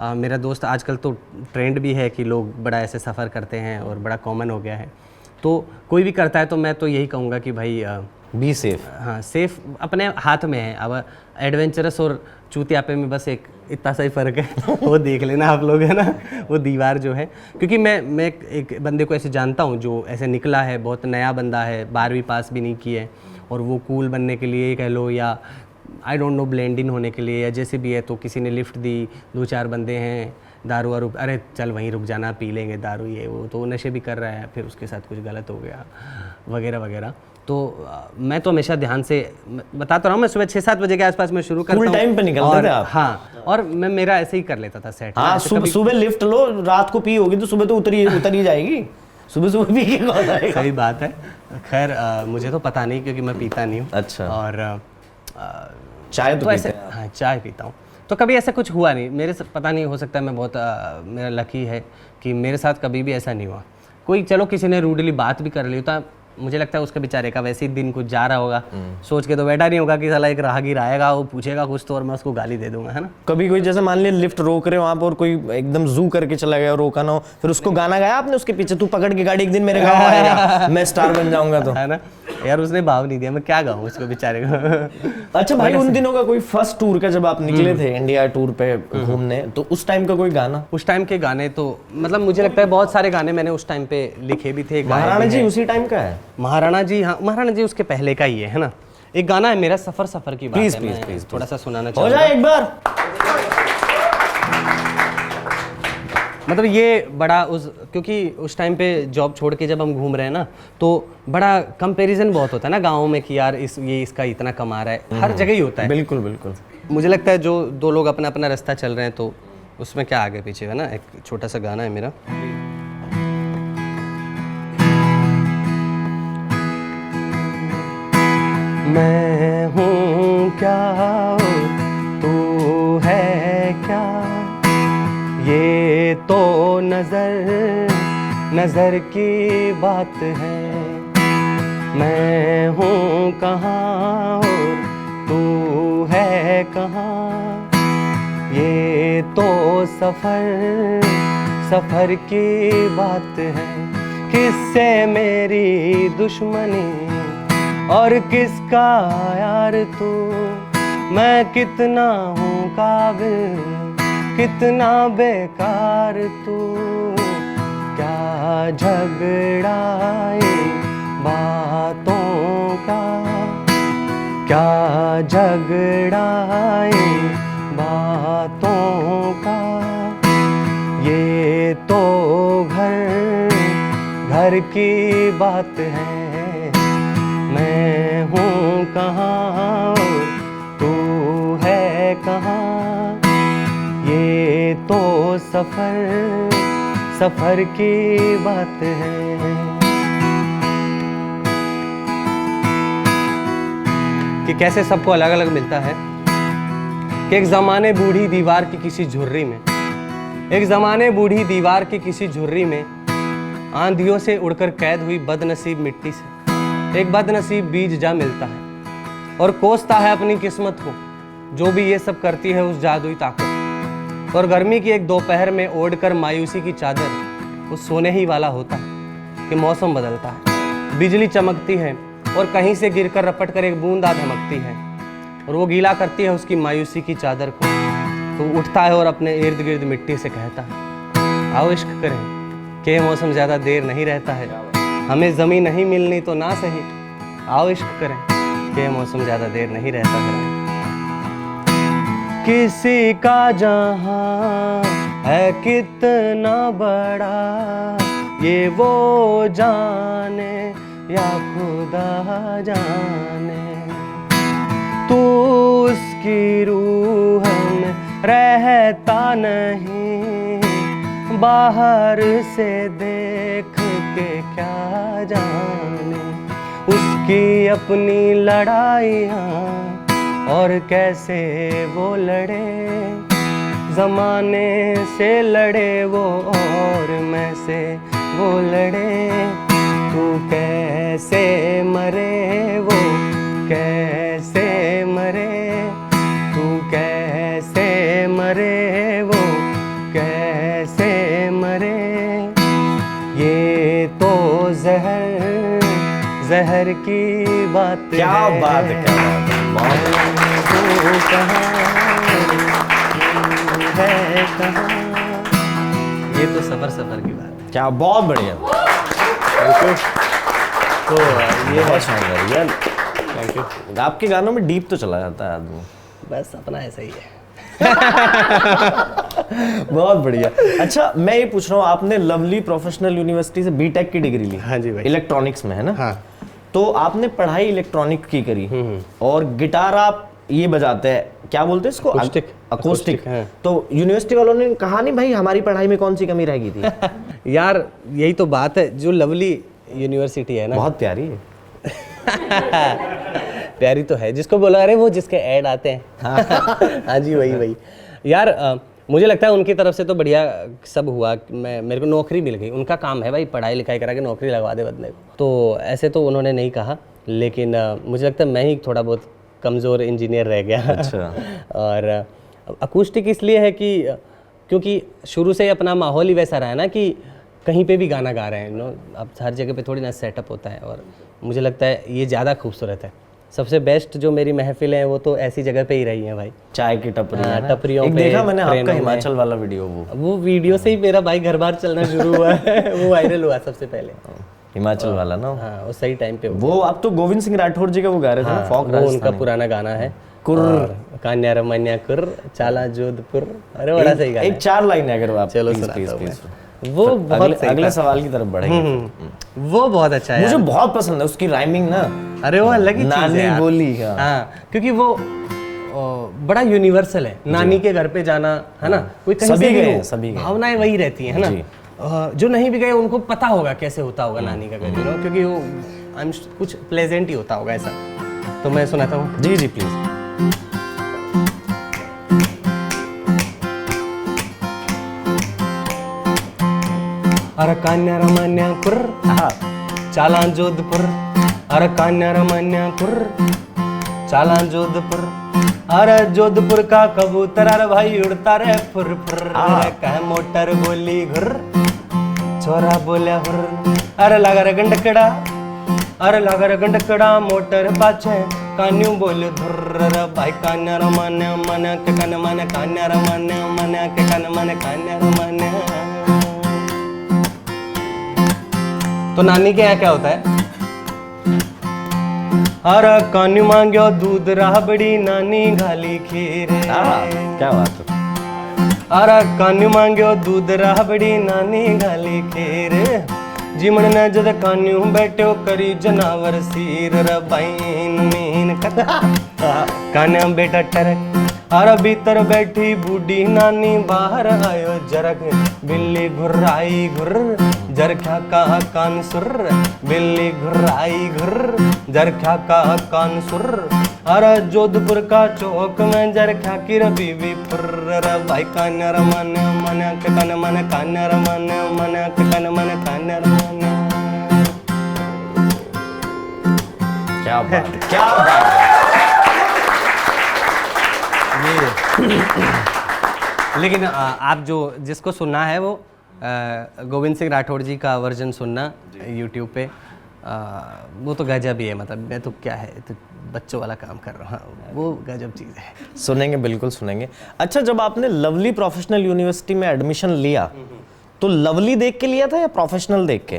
मेरा दोस्त, आजकल तो ट्रेंड भी है कि लोग बड़ा ऐसे सफ़र करते हैं और बड़ा कॉमन हो गया है, तो कोई भी करता है तो मैं तो यही कहूँगा कि भाई बी सेफ। हाँ, सेफ अपने हाथ में है। अब एडवेंचरस और चूतियापे में बस एक इतना सा ही फ़र्क है वो देख लेना आप लोग, है ना, वो दीवार जो है। क्योंकि मैं एक बंदे को ऐसे जानता हूँ जो ऐसे निकला है, बहुत नया बंदा है, 12वीं पास भी नहीं की है, और वो कूल बनने के लिए कह लो, या I don't know blend in होने के लिए, या जैसे भी है, तो किसी ने लिफ्ट दी, 2-4 बंदे हैं, दारू वारू, अरे चल वहीं रुक जाना, पी लेंगे दारू, ये वो, तो नशे भी कर रहा है, फिर उसके साथ कुछ गलत हो गया वगैरह वगैरह। तो मैं तो हमेशा ध्यान से बताता रहा हूँ। मैं सुबह 6-7 बजे के आसपास मैं शुरू करता हूँ। फुल टाइम पे निकलते थे आप? हाँ, और मैं मेरा ऐसे ही कर लेता था सेट। हाँ, सुबह लिफ्ट लो, रात को पी होगी तो सुबह तो उतर ही जाएगी, सुबह पी के कौन आएगा? सही बात है। खैर मुझे तो पता नहीं, क्योंकि मैं पीता नहीं हूँ। अच्छा। और चाय तो ऐसे, हाँ चाय पीता हूँ, तो कभी ऐसा कुछ हुआ नहीं मेरे से। पता नहीं, हो सकता है मैं बहुत मेरा लकी है कि मेरे साथ कभी भी ऐसा नहीं हुआ। कोई चलो किसी ने रूडली बात भी कर ली तो मुझे लगता है उसका बेचारे का वैसे ही दिन कुछ जा रहा होगा, सोच के तो बैठा नहीं होगा कि साला एक राहगीर आएगा, वो पूछेगा कुछ तो और मैं उसको गाली दे दूंगा, है ना। कभी कोई जैसे मान लिया लिफ्ट रोक रहे हो आप और कोई एकदम जू करके चला गया, रोका ना हो, फिर उसको गाना गाया आपने उसके पीछे, तू पकड़ के गाड़ी एक दिन मेरे गाँव आएगा, मैं स्टार बन जाऊंगा, तो है ना यार, उसने भाव नहीं दिया, मैं क्या गाऊं उसको बेचारे को। अच्छा भाई, उन दिनों का कोई फर्स्ट टूर का जब आप निकले थे इंडिया टूर पे घूमने, तो उस टाइम का कोई गाना? उस टाइम के गाने तो मतलब मुझे लगता है बहुत सारे गाने मैंने उस टाइम पे लिखे भी थे। महाराणा जी उसी टाइम का है? महाराणा जी, हाँ महाराणा जी उसके पहले का ही है ना। एक गाना है मेरा सफर की बात है, प्लीज थोड़ा सा सुनाना हो चाहूँगा। जाए एक बार। मतलब ये बड़ा क्योंकि उस टाइम पे जॉब छोड़ के जब हम घूम रहे हैं ना, तो बड़ा कंपैरिजन बहुत होता है ना गाँव में कि यार ये इसका इतना कमा रहा है, हर जगह ही होता है। बिल्कुल बिल्कुल। मुझे लगता है जो 2 लोग अपना अपना रास्ता चल रहे हैं तो उसमें क्या आगे पीछे, है ना। एक छोटा सा गाना है मेरा। मैं हूँ क्या, तू है क्या, ये तो नजर की बात है। मैं हूँ कहाँ और तू है कहाँ, ये तो सफर की बात है। किससे मेरी दुश्मनी और किसका यार तू, मैं कितना हूँ काबिल कितना बेकार तू। क्या झगड़ा बातों का, क्या झगड़ा बातों का, ये तो घर की बात है। मैं हूँ कहाँ तू है कहाँ, ये तो सफर की बात है। कि कैसे सबको अलग अलग मिलता है। कि एक ज़माने बूढ़ी दीवार की किसी झुर्री में, एक ज़माने बूढ़ी दीवार की किसी झुर्री में, आंधियों से उड़कर कैद हुई बदनसीब मिट्टी से एक बदनसीब बीज जा मिलता है और कोसता है अपनी किस्मत को, जो भी ये सब करती है उस जादुई ताकत। और गर्मी की एक दोपहर में ओढ़कर मायूसी की चादर उस सोने ही वाला होता है कि मौसम बदलता है, बिजली चमकती है और कहीं से गिरकर रपट कर एक बूंदा धमकती है और वो गीला करती है उसकी मायूसी की चादर को। तो उठता है और अपने इर्द गिर्द मिट्टी से कहता है, आओ इश्क करें कि ये मौसम ज़्यादा देर नहीं रहता है, हमें ज़मीन नहीं मिलनी तो ना सही, आओ इश्क करें कि ये मौसम ज़्यादा देर नहीं रहता है। किसी का जहां है कितना बड़ा, ये वो जाने या खुदा जाने। तू उसकी रूह में रहता नहीं, बाहर से देख के क्या जाने। उसकी अपनी लड़ाइयाँ और कैसे वो लड़े, जमाने से लड़े वो और मैं से वो लड़े। तू कैसे मरे वो कैसे मरे, तू कैसे मरे वो कैसे मरे। ये तो जहर की बात क्या है। बात है, क्या बात है, ये तो सफर की बात है। क्या बहुत बढ़िया। तो ये बहुत शानदार यार, थैंक यू। आपके गानों में डीप तो चला जाता है आदमी। बस अपना ऐसा ही है। बहुत बढ़िया। अच्छा मैं ये पूछ रहा हूँ, आपने लवली प्रोफेशनल यूनिवर्सिटी से बीटेक की डिग्री ली? हाँ जी भाई। इलेक्ट्रॉनिक्स में है ना? हाँ। तो आपने पढ़ाई इलेक्ट्रॉनिक की करी और गिटार आप ये बजाते हैं, क्या बोलते हैं इसको? अकोस्टिक। हाँ। तो यूनिवर्सिटी वालों ने कहा नहीं भाई हमारी पढ़ाई में कौन सी कमी रह गई थी? यार यही तो बात है, जो लवली यूनिवर्सिटी है ना, बहुत प्यारी है। प्यारी तो है, जिसको बोला अरे वो जिसके ऐड आते हैं। हाँ जी वही यार। मुझे लगता है उनकी तरफ से तो बढ़िया सब हुआ। मेरे को नौकरी मिल गई। उनका काम है भाई पढ़ाई लिखाई करा के नौकरी लगवा दे बंदे को। तो ऐसे तो उन्होंने नहीं कहा, लेकिन मुझे लगता है मैं ही थोड़ा बहुत कमज़ोर इंजीनियर रह गया। अच्छा। और अकूस्टिक इसलिए है कि क्योंकि शुरू से ही अपना माहौल ही वैसा रहा है ना कि कहीं पे भी गाना गा रहे हैं नो, अब हर जगह पे थोड़ी ना सेटअप होता है। और मुझे लगता है ये ज़्यादा खूबसूरत है। सबसे बेस्ट जो मेरी महफिल है वो तो ऐसी जगह पे ही रही है भाई। चाय की टपरी, टपरियों पे देखा मैंने आपका ट्रेनों में। हिमाचल वाला वीडियो, वो वीडियो से ही मेरा भाई घर बार चलना शुरू हुआ है। वो वायरल हुआ सबसे पहले। हिमाचल वाला ना? हाँ वो सही टाइम पे हुआ। वो आप तो गोविंद सिंह राठौर जी का वो गा रहे थे ना, फोक वो उनका पुराना गाना है कुर्र कान्या रमन्या कुर्र चाला जोधपुर। अरे बड़ा सही गाना एक 4 लाइन है अगर आप चलो please, सुनाता हूँ please, मैं। वो बहुत सही अगले सवाल की तरफ बढ़ेंगे। वो बहुत अच्छा है मुझे यार। बहुत पसंद है उसकी राइमिंग ना। अरे वो अलग ही चीज है नानी यार। बोली का। हाँ क्योंकि वो बड़ा यूनिवर्सल है। नानी के घर पे जाना है ना, कोई कहीं सभी से भी गए, हो, सभी गए। भावनाएं वही रहती हैं है ना। जो नहीं भी गए उनको पता होगा कैसे होता होगा नानी का घर, यू नो, क्योंकि वो कुछ प्लेजेंट ही होता होगा ऐसा। तो मैं सुनाता हूँ। जी जी प्लीज। अरे कान्या रमन्या कुर्र चाला जोधपुर, अरे कान्या रमन्या कुर्र चाला जोधपुर। अरे जोधपुर का कबूतर अरे भाई उड़ता रे फुर फुर, अरे कह मोटर बोली घुर, छोरा बोले हुर। अरे लगा रे गंडकड़ा, अरे लगा रे गंडकड़ा मोटर पाछे कान्यू बोले धुर। अरे भाई कान्या रमन्या मन के कन मन कान्या रमन्या मन के कन मन कान्या रमन्या। तो नानी के यहाँ क्या होता है? अरे कान्यू मांग्यो दूध राबड़ी नानी घाली खीर। क्या बात है। अरे कान्यू मांग्यो दूध राबड़ी नानी घाली खीर। जिमण ने जद कान्यू बैठो करी जनावर सीर। रे बाइन मीन कान्या बेटा टरक, अरे भीतर बैठी बूढ़ी नानी बाहर आयो जरक। बिल्ली घुर्राई घुर जरख्या का कान सुर, बिल्ली घुर्राई घुर जरख्या का कान सुर। अरे जोधपुर का चौक में जरख्या की बीवी फुर। रे भाई कान्या रमन मन के कन मन कान्या रमन मन के कन मन कान्या रमन। क्या बात है, क्या बात है। लेकिन आप जो जिसको सुनना है वो गोविंद सिंह राठौड़ जी का वर्जन सुनना यूट्यूब पे। वो तो गजब ही है, मतलब मैं तो क्या है तो बच्चों वाला काम कर रहा हूँ, वो गजब चीज़ है। सुनेंगे, बिल्कुल सुनेंगे। अच्छा जब आपने लवली प्रोफेशनल यूनिवर्सिटी में एडमिशन लिया तो लवली देख के लिया था या प्रोफेशनल देख के?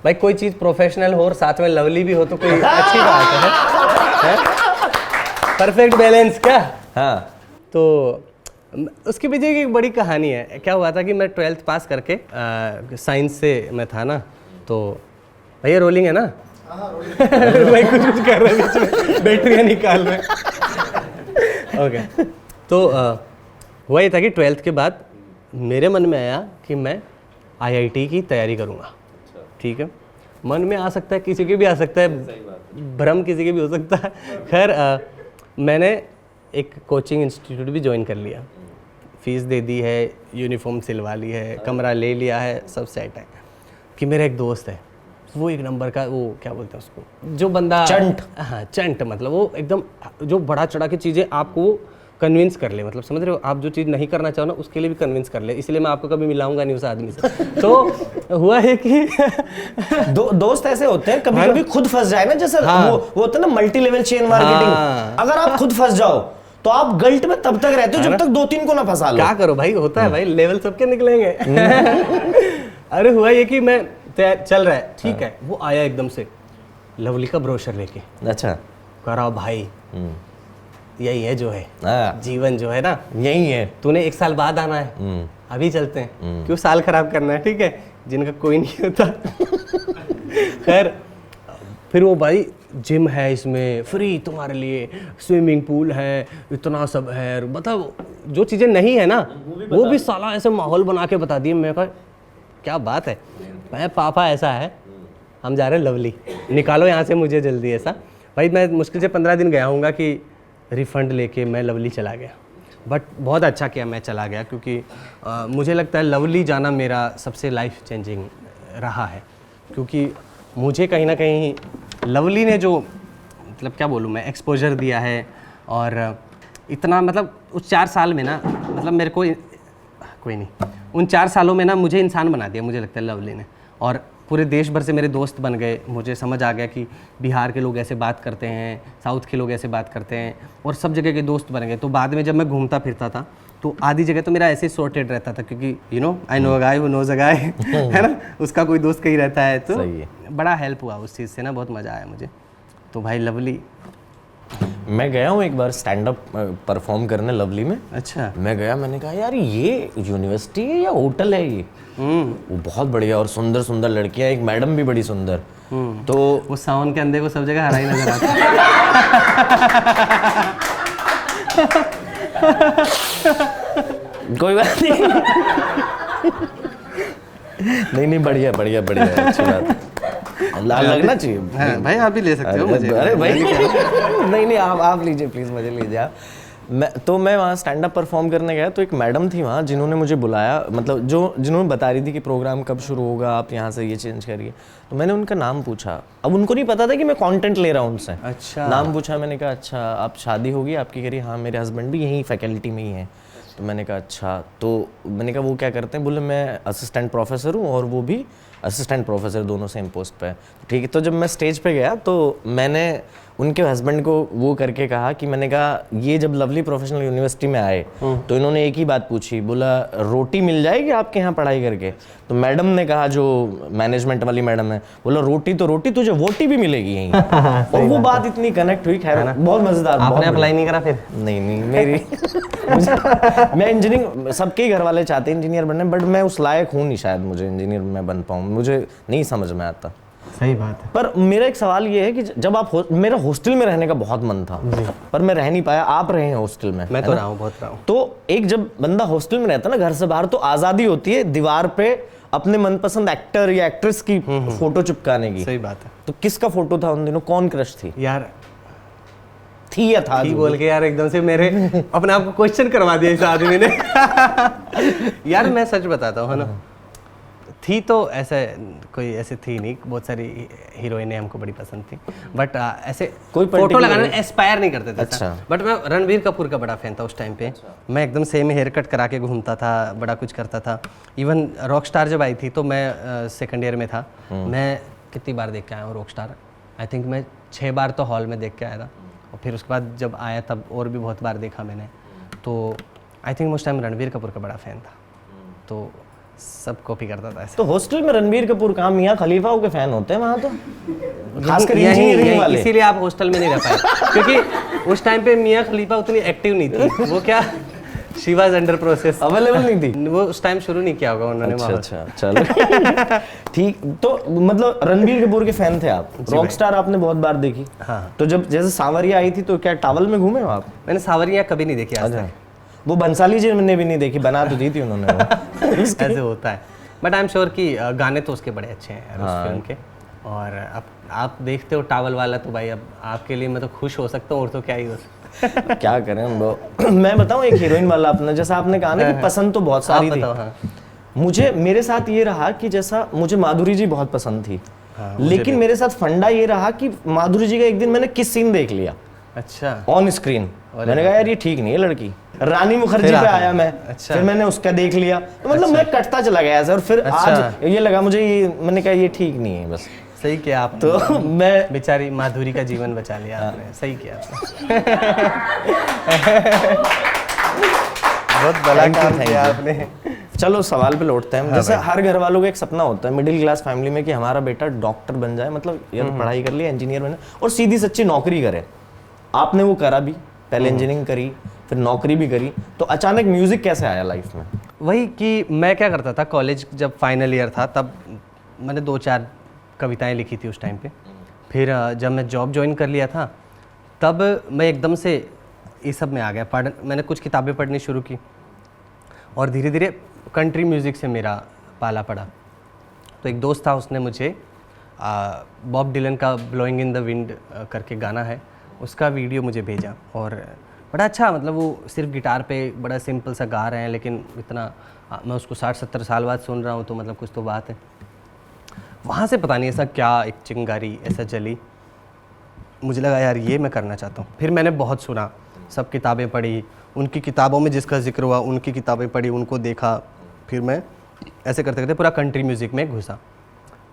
भाई कोई चीज़ प्रोफेशनल हो और साथ में लवली भी हो तो कोई अच्छी बात है। परफेक्ट बैलेंस क्या? हाँ तो उसके पीछे की एक बड़ी कहानी है। क्या हुआ था कि मैं 12th पास करके साइंस से मैं था ना, तो भैया रोलिंग है ना, भाई कुछ कर रहे हैं बीच में, बैटरियाँ निकाल रहे ओके। तो हुआ ये था कि 12th के बाद मेरे मन में आया कि मैं IIT की तैयारी करूँगा। ठीक है, मन में आ सकता है, किसी के भी आ सकता है, भ्रम किसी के भी हो सकता है। खैर मैंने एक कोचिंग इंस्टीट्यूट भी ज्वाइन कर लिया, फीस दे दी है, यूनिफॉर्म सिलवा ली है, कमरा ले लिया है, सब सेट है। कि मेरा एक दोस्त है, वो एक नंबर का, वो क्या बोलते हैं उसको, जो बंदा चंट। हाँ चंट, मतलब वो एकदम जो बड़ा चढ़ा के चीज़ें आपको कन्विंस कर ले, मतलब समझ रहे हो, आप जो चीज़ नहीं करना चाहो ना उसके लिए भी कन्विंस कर ले। इसलिए मैं आपको कभी मिलाऊंगा नहीं उस आदमी से। तो हुआ है कि दोस्त ऐसे होते हैं, कभी कभी खुद फंस जाए ना, जैसे वो होता है ना मल्टी लेवल चेन मार्केटिंग। अगर आप खुद फंस जाओ तो आप गल्ट में तब तक रहते हो जब तक 2-3 को ना फंसा लो। क्या करो भाई, होता है भाई, लेवल सबके निकलेंगे। अरे हुआ ये कि मैं चल रहा है, ठीक है, वो आया एकदम से लवली का ब्रोशर लेके। अच्छा, करा भाई, यही है जो है हाँ, जीवन जो है ना, यही है। तूने 1 साल बाद आना है, अभी चलते हैं, क्यों साल खराब करना है, ठीक है, जिनका कोई नहीं होता। खैर फिर वो भाई जिम है इसमें फ्री तुम्हारे लिए, स्विमिंग पूल है, इतना सब है, मतलब जो चीज़ें नहीं है ना वो भी साला ऐसे माहौल बना के बता दिए। मैं कहा क्या बात है, मैं पापा ऐसा है, हम जा रहे हैं लवली, निकालो यहाँ से मुझे जल्दी। ऐसा भाई मैं मुश्किल से 15 दिन गया हूँगा कि रिफ़ंड लेके मैं लवली चला गया। बट बहुत अच्छा किया मैं चला गया, क्योंकि मुझे लगता है लवली जाना मेरा सबसे लाइफ चेंजिंग रहा है। क्योंकि मुझे कहीं ना कहीं लवली ने जो, मतलब क्या बोलूँ मैं, एक्सपोजर दिया है। और इतना मतलब उस 4 साल में ना, मतलब मेरे को कोई नहीं, उन 4 सालों में ना मुझे इंसान बना दिया, मुझे लगता है लवली ने। और पूरे देश भर से मेरे दोस्त बन गए, मुझे समझ आ गया कि बिहार के लोग ऐसे बात करते हैं, साउथ के लोग ऐसे बात करते हैं, और सब जगह के दोस्त बन गए। तो बाद में जब मैं घूमता फिरता था तो आधी जगह तो मेरा ऐसे ही सॉर्टेड रहता था, क्योंकि you know I know a guy who knows a guy, है ना, उसका कोई दोस्त कहीं रहता है। तो बड़ा हेल्प हुआ उस चीज़ से ना, बहुत मज़ा आया मुझे। तो भाई लवली मैं गया हूँ एक बार स्टैंड अप परफॉर्म करने लवली में। अच्छा, मैं गया, मैंने कहा यार ये यूनिवर्सिटी है या होटल है ये। वो बहुत बढ़िया और सुंदर सुंदर लड़कियां, एक मैडम भी बड़ी सुंदर। तो वो सावन के अंधे को सब जगह हरा ही नजर आता कोई बात नहीं। नहीं बढ़िया बढ़िया बढ़िया, अच्छी बात, लगना चाहिए। है भाई, आप भी ले सकते हो मुझे। अरे भाई नहीं आप लीजिए प्लीज, मुझे लीजिए आप। मैं वहाँ स्टैंड अप परफॉर्म करने गया, तो एक मैडम थी वहाँ जिन्होंने मुझे बुलाया, मतलब जिन्होंने बता रही थी कि प्रोग्राम कब शुरू होगा, आप यहाँ से ये चेंज करिए। तो मैंने उनका नाम पूछा, अब उनको नहीं पता था कि मैं कंटेंट ले रहा हूँ उनसे। अच्छा, नाम पूछा, मैंने कहा अच्छा आप शादी होगी आपकी? कह रही हाँ, मेरे हस्बैंड भी यहीं फैकल्टी में ही हैं। तो मैंने कहा अच्छा, तो मैंने कहा वो क्या करते हैं? बोले मैं असिस्टेंट प्रोफेसर हूँ और वो भी असिस्टेंट प्रोफेसर, दोनों सेम पोस्ट पे है। ठीक है, तो जब मैं स्टेज पे गया तो मैंने उनके हस्बैंड को वो करके कहा कि, मैंने कहा ये जब लवली प्रोफेशनल यूनिवर्सिटी में आए तो इन्होंने एक ही बात पूछी, बोला रोटी मिल जाएगी आपके यहाँ पढ़ाई करके? तो मैडम ने कहा, जो मैनेजमेंट वाली मैडम है, बोला रोटी तो रोटी, तुझे वोटी भी मिलेगी यहीं। और वो बात इतनी कनेक्ट हुई, खैर बहुत मजेदार। आपने अप्लाई नहीं करा फिर? नहीं मेरी मैं इंजीनियरिंग, सबके घर वाले चाहते हैं इंजीनियर बनने, बट मैं उस लायक हूँ नहीं शायद, मुझे इंजीनियर में बन पाऊँ, मुझे नहीं समझ में आता। सही बात है। पर मेरा एक सवाल ये है कि जब आप मेरा हॉस्टल में रहने का बहुत मन था, पर मैं रह नहीं पाया। आप रहे हैं हॉस्टल में? मैं तो रहा हूँ, बहुत रहा हूँ। तो एक जब बंदा हॉस्टल में रहता है ना, घर से बाहर, तो आज़ादी होती है दीवार पे अपने मनपसंद एक्टर या एक्ट्रेस की फोटो चिपकाने की। सही बात है। तो किसका फोटो था उन दिनों? कौन क्रश थी यार? थी या था? थी बोल के यार एकदम से मेरे अपने आप को क्वेश्चन करवा दिया इस आदमी ने। यार मैं सच बताता हूँ, है ना, थी तो ऐसे कोई ऐसे थी नहीं, बहुत सारी हीरोइनें हमको बड़ी पसंद थी, बट ऐसे कोई फोटो लगाने एस्पायर नहीं करते थे। अच्छा। बट मैं रणबीर कपूर का बड़ा फैन था उस टाइम पे। मैं एकदम सेम हेयर कट करा के घूमता था, बड़ा कुछ करता था। इवन रॉक स्टार जब आई थी तो मैं सेकंड ईयर में था। मैं कितनी बार देख के आया हूँ रॉक स्टार? आई थिंक मैं 6 बार तो हॉल में देख के आया था, और फिर उसके बाद जब आया तब और भी बहुत बार देखा मैंने। तो आई थिंक उस टाइम रणबीर कपूर का बड़ा फैन था, तो सब कॉपी करता था ऐसे। तो हॉस्टल में रणबीर कपूर का, मियां खलीफा के फैन होते हैं वहाँ तो, खासकर इंजीनियरिंग वाले। इसीलिए आप हॉस्टल में नहीं रह पाए, क्योंकि उस टाइम पे मियाँ खलीफा उतनी एक्टिव नहीं थी, वो क्या she was under process, available नहीं थी, वो उस टाइम शुरू नहीं किया होगा उन्होंने। अच्छा चलो ठीक। तो मतलब रणबीर कपूर के फैन थे आप, रॉकस्टार आपने बहुत बार देखी। हाँ। तो जब जैसे सांवरिया आई थी तो क्या टॉवल में घूमे हो आप? मैंने सांवरिया कभी नहीं देखी आज तक। वो बंसाली जी ने भी नहीं देखी, बना तो दी थी उन्होंने वो। ऐसे होता है, बट आई एम श्योर कि गाने तो उसके बड़े अच्छे हैं यार उस फिल्म के। और अब आप देखते हो टावल वाला, तो भाई अब आपके लिए मैं तो खुश हो सकता हूँ, और तो क्या ही हो सकता है। क्या करें हम लोग। मैं बताऊं एक हीरोइन वाला अपना, जैसा आपने कहा ना कि पसंद तो बहुत सारी थी। हाँ। मुझे मेरे साथ ये रहा कि जैसा मुझे माधुरी जी बहुत पसंद थी, लेकिन मेरे साथ फंडा ये रहा कि माधुरी जी का एक दिन मैंने किस सीन देख लिया अच्छा ऑन स्क्रीन, मैंने कहा यार ये ठीक नहीं है लड़की। रानी मुखर्जी पे आया मैं, अच्छा। फिर मैंने उसका देख लिया, तो मतलब मैं कटता चला गया ऐसे, और फिर आज ये लगा मुझे, ये मैंने कहा ये ठीक नहीं है बस। सही किया आप, तो मैं बेचारी माधुरी का जीवन बचा लिया आपने, सही किया बहुत भला काम किया आपने। चलो सवाल पे लौटते हैं। जैसे हर घर वालों का एक सपना होता है मिडिल क्लास फैमिली में कि हमारा बेटा डॉक्टर बन जाए, मतलब या तो पढ़ाई कर लिया, इंजीनियर बने और सीधी सच्ची नौकरी करे। आपने वो करा भी, पहले इंजीनियरिंग करी, फिर नौकरी भी करी, तो अचानक म्यूजिक कैसे आया लाइफ में? वही कि मैं क्या करता था, कॉलेज जब फाइनल ईयर था तब मैंने 2-4 कविताएं लिखी थी उस टाइम पे। फिर जब मैं जॉब ज्वाइन कर लिया था तब मैं एकदम से ये सब में आ गया, मैंने कुछ किताबें पढ़नी शुरू की और धीरे धीरे कंट्री म्यूज़िक से मेरा पाला पड़ा। तो एक दोस्त था, उसने मुझे बॉब डिलन का ब्लोइंग इन द विंड करके गाना है, उसका वीडियो मुझे भेजा और बड़ा अच्छा, मतलब वो सिर्फ गिटार पे बड़ा सिंपल सा गा रहे हैं, लेकिन इतना मैं उसको 60-70 साल बाद सुन रहा हूँ, तो मतलब कुछ तो बात है। वहाँ से पता नहीं ऐसा क्या एक चिंगारी ऐसा चली, मुझे लगा यार ये मैं करना चाहता हूँ। फिर मैंने बहुत सुना, सब किताबें पढ़ी, उनकी किताबों में जिसका जिक्र हुआ उनकी किताबें पढ़ी, उनको देखा, फिर मैं ऐसे करते करते पूरा कंट्री म्यूज़िक में घुसा।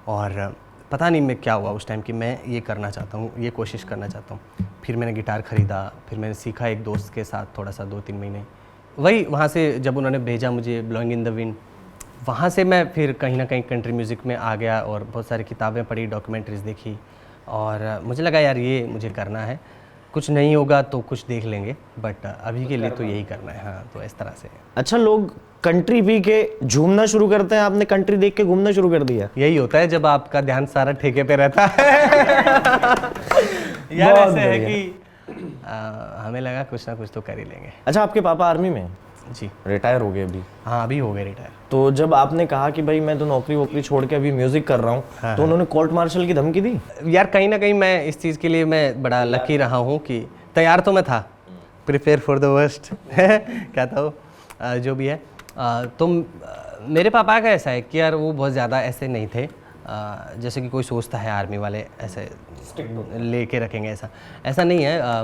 और पता नहीं मैं क्या हुआ उस टाइम कि मैं ये करना चाहता हूँ, ये कोशिश करना चाहता हूँ। फिर मैंने गिटार ख़रीदा, फिर मैंने सीखा एक दोस्त के साथ थोड़ा सा 2-3 महीने। वही वहाँ से जब उन्होंने भेजा मुझे ब्लोइंग इन द विंड, वहाँ से मैं फिर कहीं ना कहीं कंट्री म्यूज़िक में आ गया और बहुत सारी किताबें पढ़ी, डॉक्यूमेंट्रीज देखी और मुझे लगा यार ये मुझे करना है। कुछ नहीं होगा तो कुछ देख लेंगे, बट अभी के लिए तो यही करना है। हाँ, तो इस तरह से। अच्छा, लोग कंट्री पी के झूमना शुरू करते हैं, आपने कंट्री देख के घूमना शुरू कर दिया? यही होता है जब आपका ध्यान सारा ठेके पे रहता है। यार ऐसे है कि हमें लगा कुछ ना कुछ तो कर ही लेंगे। अच्छा, आपके पापा आर्मी में? जी, रिटायर हो गए अभी? हाँ, अभी हो गए रिटायर। तो जब आपने कहा कि भाई मैं तो नौकरी वोकरी छोड़ के अभी म्यूजिक कर रहा हूँ, हाँ, तो उन्होंने कोर्ट मार्शल की धमकी दी? यार कहीं ना कहीं मैं इस चीज़ के लिए मैं बड़ा लकी रहा हूँ कि तैयार तो मैं था, प्रिपेयर फॉर द वर्स्ट क्या था वो जो भी है। तो मेरे पापा का ऐसा है कि यार वो बहुत ज़्यादा ऐसे नहीं थे जैसे कि कोई सोचता है आर्मी वाले ऐसे लेके रखेंगे, ऐसा नहीं है।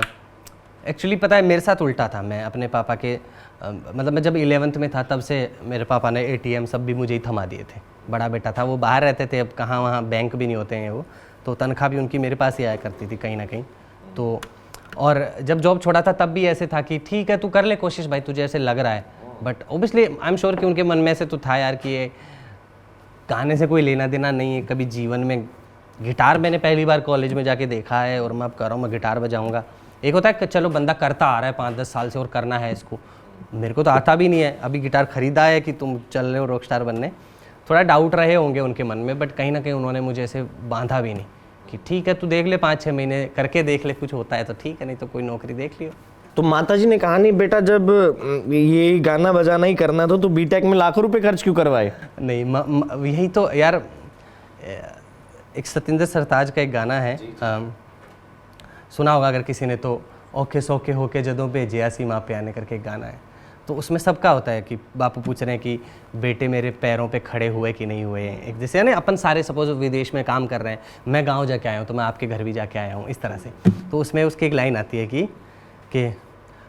एक्चुअली पता है मेरे साथ उल्टा था। मैं अपने पापा के मतलब मैं जब 11th में था तब से मेरे पापा ने ATM सब भी मुझे ही थमा दिए थे। बड़ा बेटा था, वो बाहर रहते थे, अब कहाँ वहाँ बैंक भी नहीं होते हैं वो, तो तनख्वाह भी उनकी मेरे पास ही आया करती थी कहीं ना कहीं। तो और जब जॉब छोड़ा था तब भी ऐसे था कि ठीक है तू कर ले कोशिश भाई, तुझे ऐसे लग रहा है, but obviously I am sure कि उनके मन में ऐसे तो था यार कि ये गाने से कोई लेना देना नहीं है कभी जीवन में। गिटार मैंने पहली बार कॉलेज में जाके देखा है और मैं अब कर रहा हूँ, मैं गिटार बजाऊँगा। एक होता है कि चलो बंदा करता आ रहा है 5-10 साल से और करना है इसको, मेरे को तो आता भी नहीं है, अभी गिटार खरीदा है कि तुम चल रहे हो रॉकस्टार बनने। थोड़ा डाउट रहे होंगे उनके मन में, बट कहीं ना कहीं उन्होंने मुझे ऐसे बांधा भी नहीं कि ठीक है तू देख ले 5-6 महीने करके देख ले, कुछ होता है तो ठीक है, नहीं तो कोई नौकरी देख लियो। तो माताजी ने कहा नहीं बेटा जब ये गाना बजाना ही करना था तो बीटेक में लाखों रुपए खर्च क्यों करवाए? नहीं, यही तो यार, एक सतिंदर सरताज का एक गाना है, सुना होगा अगर किसी ने तो, ओके सौके होके जदों भेजिया सी माँ पे आने करके एक गाना है। तो उसमें सबका होता है कि बापू पूछ रहे हैं कि बेटे मेरे पैरों पे खड़े हुए कि नहीं हुए। एक जैसे ना अपन सारे सपोज विदेश में काम कर रहे हैं, मैं गांव जाके आया हूँ तो मैं आपके घर भी जाके आया हूँ, इस तरह से। तो उसमें उसकी एक लाइन आती है कि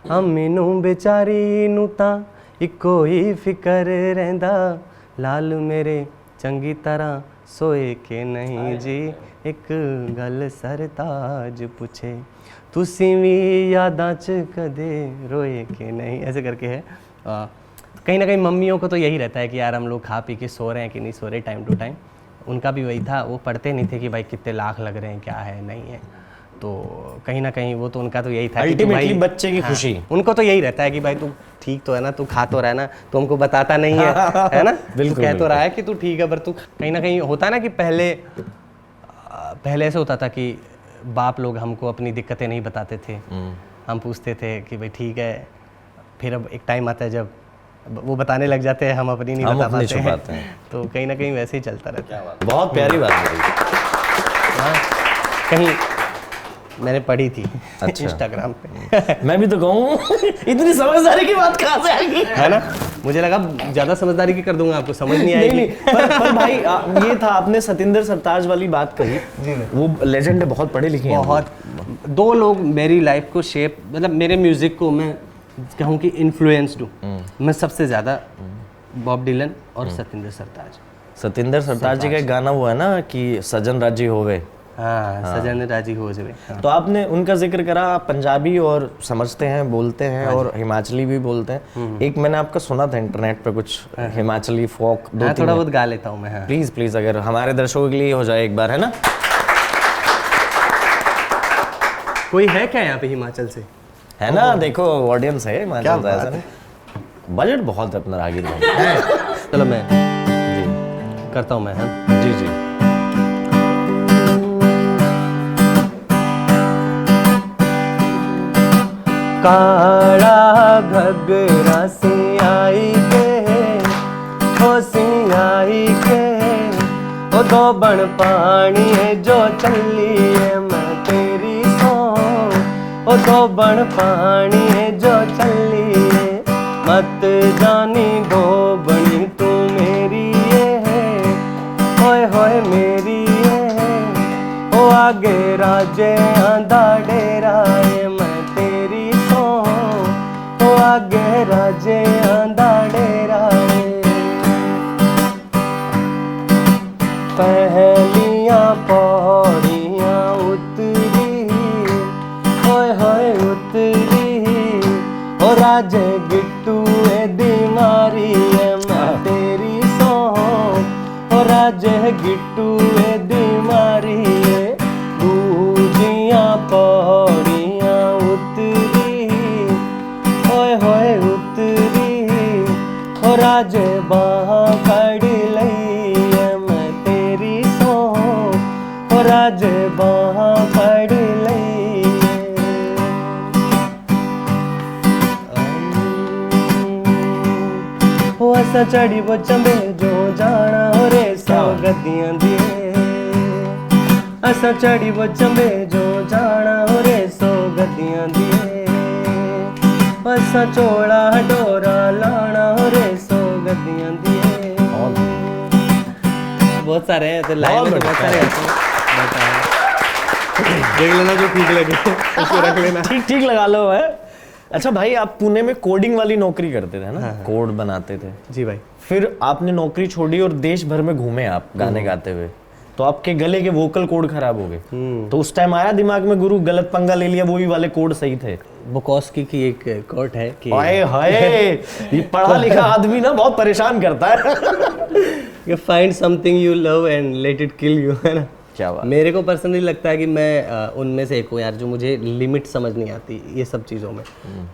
मैनू बेचारी नू तां इक्को ही फिकर रहिंदा, लाल मेरे चंगी तरह सोए के नहीं जी, एक गल सरताज पूछे तुसी भी यादां च कदे रोए के नहीं, ऐसे करके है। कहीं ना कहीं मम्मियों को तो यही रहता है कि यार हम लोग खा पी के सो रहे हैं कि नहीं सो रहे टाइम टू टाइम। उनका भी वही था, वो पढ़ते नहीं थे कि भाई कितने लाख लग रहे हैं क्या है नहीं है। तो कहीं ना कहीं वो तो उनका तो यही था कि अल्टीमेटली बच्चे की खुशी। उनको तो यही रहता है कि भाई तू ठीक तो है ना, तू खा तो रहा है ना, तो हमको बताता नहीं है, है ना, तू कह तो रहा है कि तू ठीक है, पर तू कहीं ना कहीं होता है ना कि पहले ऐसे होता था कि बाप लोग हमको अपनी दिक्कतें नहीं बताते थे, हम पूछते थे कि भाई ठीक है, फिर अब एक टाइम आता है जब वो बताने लग जाते हैं, हम अपनी नहीं बता पाते हैं, तो कहीं ना कहीं वैसे ही चलता रहता है। बहुत प्यारी बात है। कहीं मैंने पढ़ी थी अच्छा। इंस्टाग्राम पे मैं भी तो कहूँ इतनी समझदारी की बात कहाँ से आएगी, है ना, मुझे लगा ज्यादा समझदारी की कर दूंगा, आपको समझ नहीं आएगी। नहीं, पर भाई ये था, आपने सतिंदर सरताज वाली बात कही, वो लेजेंड है, बहुत पढ़े लिखे हैं। बहुत, दो लोग मेरी लाइफ को शेप, मतलब मेरे म्यूजिक को मैं कहूँ कि इन्फ्लुएंस्ड हूँ मैं सबसे ज्यादा, बॉब डिलन और सतिंदर सरताज। सतिंदर सरताज जी का एक गाना हुआ है ना कि सजन राजी हो गए। हाँ, सजन राजी हो जाए। हाँ। तो आपने उनका जिक्र करा, आप पंजाबी और समझते हैं, बोलते हैं, और हिमाचली भी बोलते हैं। एक मैंने आपका सुना था इंटरनेट पे कुछ हिमाचली फोक, दो थोड़ा बहुत गा लेता हूँ मैं। हाँ। प्लीज प्लीज, अगर हमारे दर्शकों के लिए हो जाए एक बार, है ना। कोई है क्या यहाँ पे हिमाचल से? है ना, देखो ऑडियंस है हिमाचल से, ऐसा नहीं। बजट बहुत है अपना रागिर भाई। चलो मैं जी करता हूँ मैं। हाँ जी जी। काला घगरा सियाई के, हो सियाई के, ओ दो बन पानी है जो चली है मैं तेरी सो, ओ दो बन पानी है जो चली है, मत जानी दो बनी तू मेरी है, होए होए मेरी है, ओ आगे राजे आंदा डेरा है मैं तेरी सो, ओ आगे राजे आंदा डेरा है। पहलियां पौड़ियां उतरी, होए होए उतरी, ओ राजे गिट्टू ए बीमारी है मैं तेरी सो, ओ राजे गिट्टू ए बीमारी है, दूजियां पौड़ियां उतरी, होए होए उतरी, ओ राजे बाहां फड़ लई है मैं तेरी सो, ओ राजे बाहां फड़ लई ओ असा चढ़ी वो चंबे जो जाना हो रे सौ गद्दियां दिए, असा चढ़ी वो चंबे जो जाना हो रे सौ गद्दियां दिए, असा चोला डोरा लाना हो रे सौ गद्दियां दिए। बहुत सारे हैं, तो लाइन में तो बहुत सारे हैं, देख लेना जो ठीक लगे उसको रख लेना। ठीक ठीक लगा लो है। अच्छा भाई, आप पुणे में कोडिंग वाली नौकरी करते थे ना, कोड बनाते थे। जी भाई। फिर आपने नौकरी छोड़ी और देश भर में घूमे आप गाने गाते हुए, तो आपके गले के वोकल कोड खराब हो गए। तो उस टाइम आया दिमाग में, गुरु गलत पंगा ले लिया, वही वाले कोड सही थे? बुकोस्की की एक कोट है कि हाय हाय, ये पढ़ा लिखा आदमी ना बहुत परेशान करता है। Find something you love and let it kill you, है ना। क्या बात। मेरे को पर्सनली लगता है कि मैं उनमें से एक हूँ यार, जो मुझे लिमिट समझ नहीं आती ये सब चीज़ों में।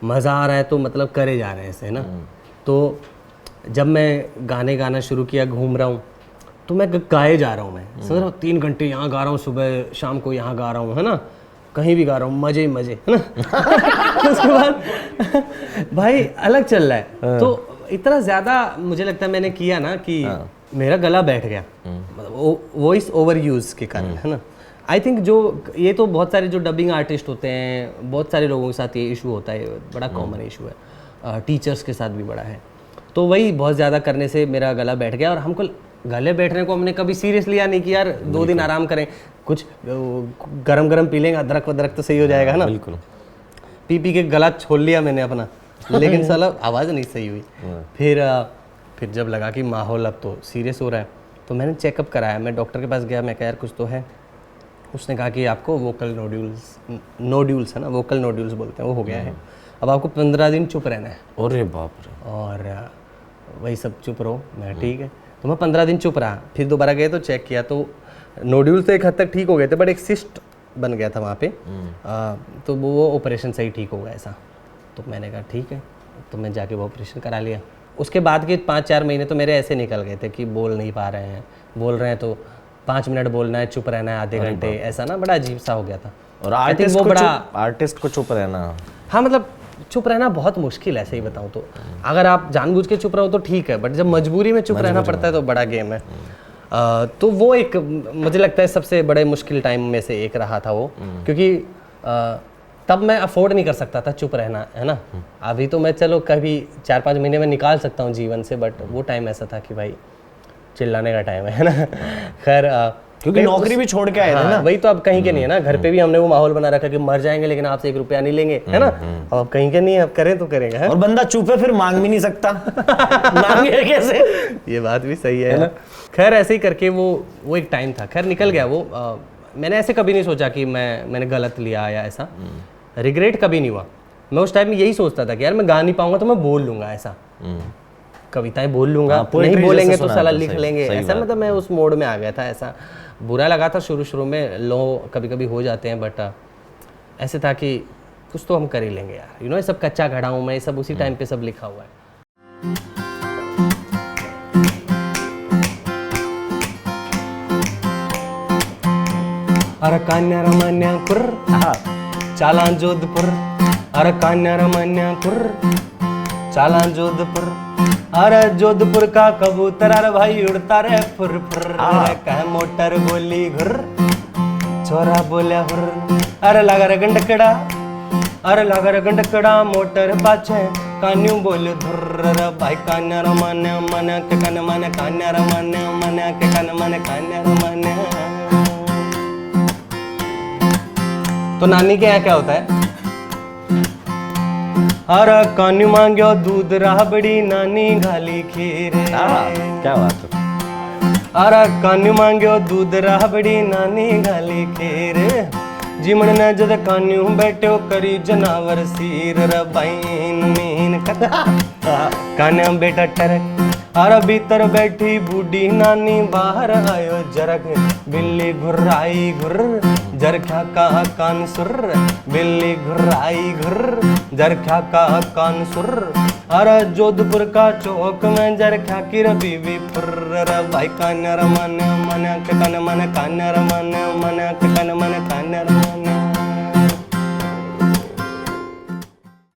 मज़ा आ रहा है तो मतलब करे जा रहे हैं ऐसे, है ना। तो जब मैं गाने गाना शुरू किया, घूम रहा हूँ, तो मैं गाए जा रहा हूँ। मैं समझ रहा हूँ, 3 घंटे यहाँ गा रहा हूँ, सुबह शाम को यहाँ गा रहा हूँ, है ना, कहीं भी गा रहा हूँ, मजे ही मजे, है ना। उसके बाद भाई अलग चल रहा है। तो इतना ज़्यादा मुझे लगता है मैंने किया ना कि मेरा गला बैठ गया, मतलब वॉइस ओवर यूज़ के कारण, है ना। आई थिंक जो ये तो बहुत सारे जो डबिंग आर्टिस्ट होते हैं, बहुत सारे लोगों के साथ ये इशू होता है, बड़ा कॉमन इशू है, टीचर्स के साथ भी बड़ा है। तो वही बहुत ज़्यादा करने से मेरा गला बैठ गया, और हमको गले बैठने को हमने कभी सीरियस लिया नहीं कि यार 2 दिन आराम करें, कुछ गरम गरम पी लेंगे, अदरक वदरक तो सही हो जाएगा, है ना। बिल्कुल। पी के गला छोड़ लिया मैंने अपना, लेकिन साला आवाज़ नहीं सही हुई। फिर जब लगा कि माहौल अब तो सीरियस हो रहा है, तो मैंने चेकअप कराया, मैं डॉक्टर के पास गया, मैं कहा यार कुछ तो है। उसने कहा कि आपको वोकल नोड्यूल्स है ना, वोकल नोड्यूल्स बोलते हैं, वो हो गया है, अब आपको 15 दिन चुप रहना है। अरे बाप रे। और वही सब चुप रहो। मैं ठीक है, तो मैं 15 दिन चुप रहा। फिर दोबारा गए तो चेक किया, तो नोड्यूल तो एक हद तक ठीक हो गए थे, बट एक सिस्ट बन गया था वहाँ पे। तो वो ऑपरेशन से ही ठीक हो गया ऐसा। तो मैंने कहा ठीक है, तो मैं जाके वो ऑपरेशन करा लिया। उसके बाद के 5-4 महीने तो मेरे ऐसे निकल गए थे कि बोल नहीं पा रहे हैं, बोल रहे हैं तो 5 मिनट बोलना है, चुप रहना है आधे घंटे, ऐसा ना बड़ा अजीब सा हो गया था। और आर्टिस्ट को चुप रहना, हाँ मतलब चुप रहना बहुत मुश्किल है, सही बताऊँ तो। अगर आप जानबूझ के चुप रहो तो ठीक है, बट जब मजबूरी में चुप रहना पड़ता है तो बड़ा गेम है। तो वो एक मुझे लगता है सबसे बड़े मुश्किल टाइम में से एक रहा था वो, क्योंकि तब मैं अफोर्ड नहीं कर सकता था चुप रहना, है ना। अभी तो मैं चलो कभी 4-5 महीने में निकाल सकता हूँ जीवन से, बट वो टाइम ऐसा था कि भाई चिल्लाने का टाइम है ना। खैर क्योंकि नौकरी भी छोड़ के आए थे ना। वही तो अब कहीं के नहीं है ना, घर पे भी हमने वो माहौल बना रखा कि मर जाएंगे लेकिन आपसे 1 रुपया नहीं लेंगे, है ना। अब कहीं के नहीं है, अब करें तो करेंगे, है? और बंदा चुप है फिर मांग भी नहीं सकता। मांगे कैसे? ये बात भी सही है ना। खैर ऐसे ही करके वो एक टाइम था, खैर निकल गया वो। मैंने ऐसे कभी नहीं सोचा कि मैंने गलत लिया या ऐसा, रिग्रेट कभी नहीं हुआ। मैं उस टाइम में यही सोचता था कि यार मैं गा नहीं पाऊंगा तो मैं बोल लूंगा, ऐसा कविताएं बोल लूंगा, नहीं बोलेंगे तो साला लिख लेंगे, ऐसा मतलब मैं उस मोड में आ गया था। ऐसा बुरा लगा था शुरू में, लो कभी कभी हो जाते हैं, बट ऐसे था कि कुछ तो हम कर ही लेंगे यार, ये सब कच्चा घड़ा हूँ मैं, ये सब उसी टाइम पे सब लिखा हुआ है। अरे कान्या रमन्या कुर चाला जोधपुर, अरे कान्या रमन्या कुर चाला जोधपुर, अरे जोधपुर का कबूतर अरे भाई उड़ता रे फुर फुर, अरे कह मोटर बोली घुर, छोरा बोले हुर, अरे लगा रे गंडकड़ा, अरे लगा रे गंडकड़ा मोटर पाछे कान्यू बोले धुर, अरे भाई कान्या रमन्या मन के कन मन, कान्या रमन्या मन के कन मन, कान्या रमन्या। तो नानी के यहाँ क्या होता है, अरे कान्यू मांग्यो दूध राबड़ी नानी घाली खीर, क्या बात है। अरे कान्यू मांग्यो दूध राबड़ी नानी घाली खीर, जिमण ने जद कान्यू बैठो करी जनावर सीर, रबाइन मीन कान्या बेटा टरक, अरे भीतर बैठी बूढ़ी नानी बाहर आयो जरक, बिल्ली घुर्राई घुर जरख्या का कान सुर, बिल्ली घुर्राई घुर जरख्या का कान सुर, अरे जोधपुर का चौक में जरख्या की बीवी फुर, भाई कान्या रमन मन के कन मन, कान्या रमन मन के कन मन, कान्या रमन।